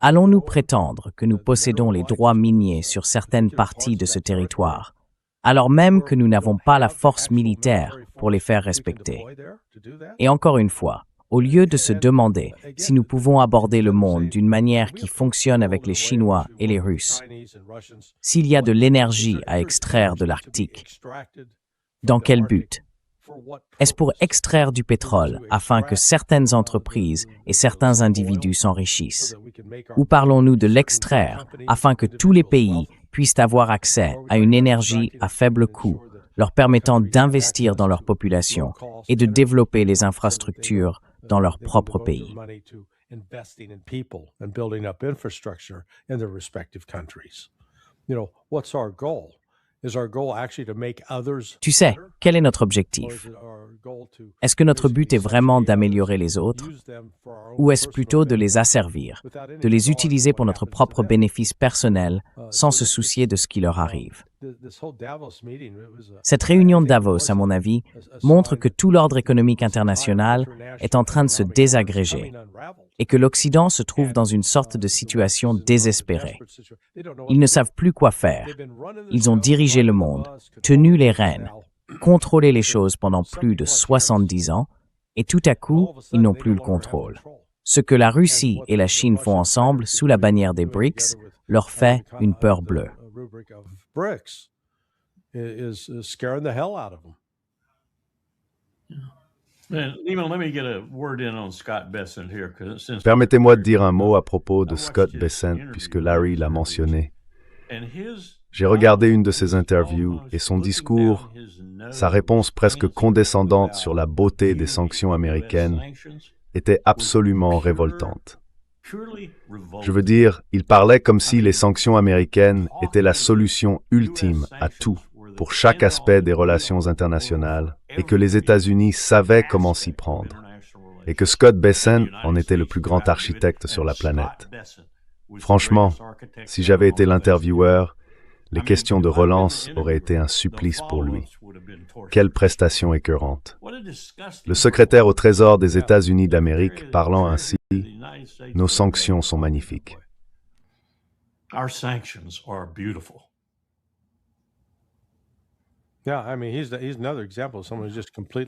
Allons-nous prétendre que nous possédons les droits miniers sur certaines parties de ce territoire, alors même que nous n'avons pas la force militaire pour les faire respecter? Et encore une fois, au lieu de se demander si nous pouvons aborder le monde d'une manière qui fonctionne avec les Chinois et les Russes, s'il y a de l'énergie à extraire de l'Arctique, dans quel but? Est-ce pour extraire du pétrole afin que certaines entreprises et certains individus s'enrichissent? Ou parlons-nous de l'extraire afin que tous les pays puissent avoir accès à une énergie à faible coût, leur permettant d'investir dans leur population et de développer les infrastructures dans leur propre pays? Tu sais, quel est notre objectif? Est-ce que notre but est vraiment d'améliorer les autres? Ou est-ce plutôt de les asservir, de les utiliser pour notre propre bénéfice personnel sans se soucier de ce qui leur arrive? Cette réunion de Davos, à mon avis, montre que tout l'ordre économique international est en train de se désagréger et que l'Occident se trouve dans une sorte de situation désespérée. Ils ne savent plus quoi faire. Ils ont dirigé le monde, tenu les rênes, contrôlé les choses pendant plus de 70 ans, et tout à coup, ils n'ont plus le contrôle. Ce que la Russie et la Chine font ensemble sous la bannière des BRICS leur fait une peur bleue. Permettez-moi de dire un mot à propos de Scott Bessent, puisque Larry l'a mentionné. J'ai regardé une de ses interviews et son discours, sa réponse presque condescendante sur la beauté des sanctions américaines, était absolument révoltante. Je veux dire, il parlait comme si les sanctions américaines étaient la solution ultime à tout, pour chaque aspect des relations internationales, et que les États-Unis savaient comment s'y prendre, et que Scott Bessent en était le plus grand architecte sur la planète. Franchement, si j'avais été l'intervieweur, les questions de relance auraient été un supplice pour lui. Quelle prestation écœurante. Le secrétaire au Trésor des États-Unis d'Amérique parlant ainsi, « Nos sanctions sont magnifiques. »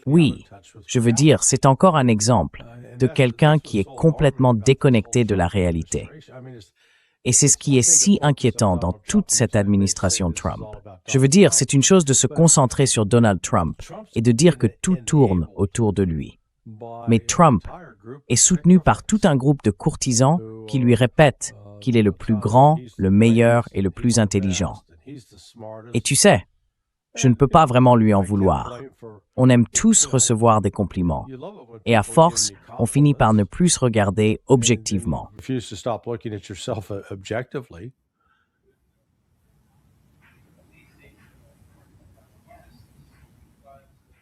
Oui, je veux dire, c'est encore un exemple de quelqu'un qui est complètement déconnecté de la réalité. Et c'est ce qui est si inquiétant dans toute cette administration Trump. Je veux dire, c'est une chose de se concentrer sur Donald Trump et de dire que tout tourne autour de lui. Mais Trump est soutenu par tout un groupe de courtisans qui lui répètent qu'il est le plus grand, le meilleur et le plus intelligent. Et tu sais, je ne peux pas vraiment lui en vouloir. On aime tous recevoir des compliments. Et à force, on finit par ne plus se regarder objectivement.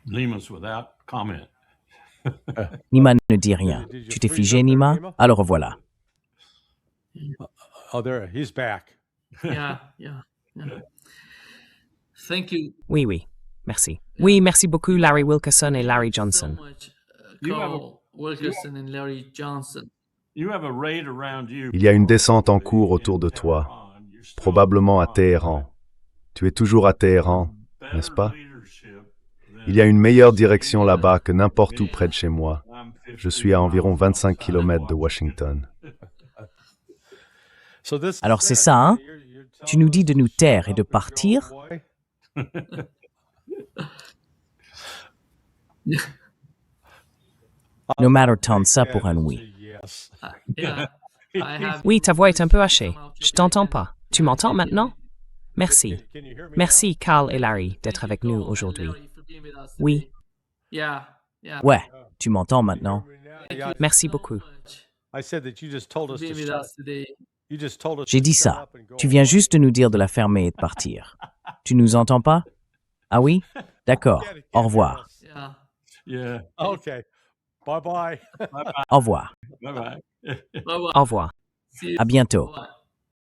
Nima's without comment. Nima ne dit rien. Tu t'es figé, Nima? Alors revoilà. Oh, there, he's back. Yeah. Thank you Oui, oui. Merci. Oui, merci beaucoup Larry Wilkerson et Larry Johnson. so much, You have Carl Wilkerson and Larry Johnson. You have a raid around you. Il y a une descente en cours autour de toi, probablement à Téhéran. Tu es toujours à Téhéran, n'est-ce pas? Il y a une meilleure direction là-bas que n'importe où près de chez moi. Je suis à environ 25 km de Washington. Alors c'est ça, hein? Tu nous dis de nous taire et de partir? No matter tente ça pour un oui. Yeah. I have Oui, ta voix est un peu hachée. Je t'entends pas. Tu m'entends maintenant? Merci. Merci Carl et Larry d'être avec nous aujourd'hui. Oui, Yeah. Ouais, tu m'entends maintenant? merci beaucoup. J'ai dit ça. Tu viens juste de nous dire de la fermer et de partir. Tu nous entends pas? Ah oui? D'accord. Au revoir. Yeah. Yeah. Okay. Bye-bye. Au revoir. Bye bye. Bye-bye. Au revoir. See you. À bientôt. Bye.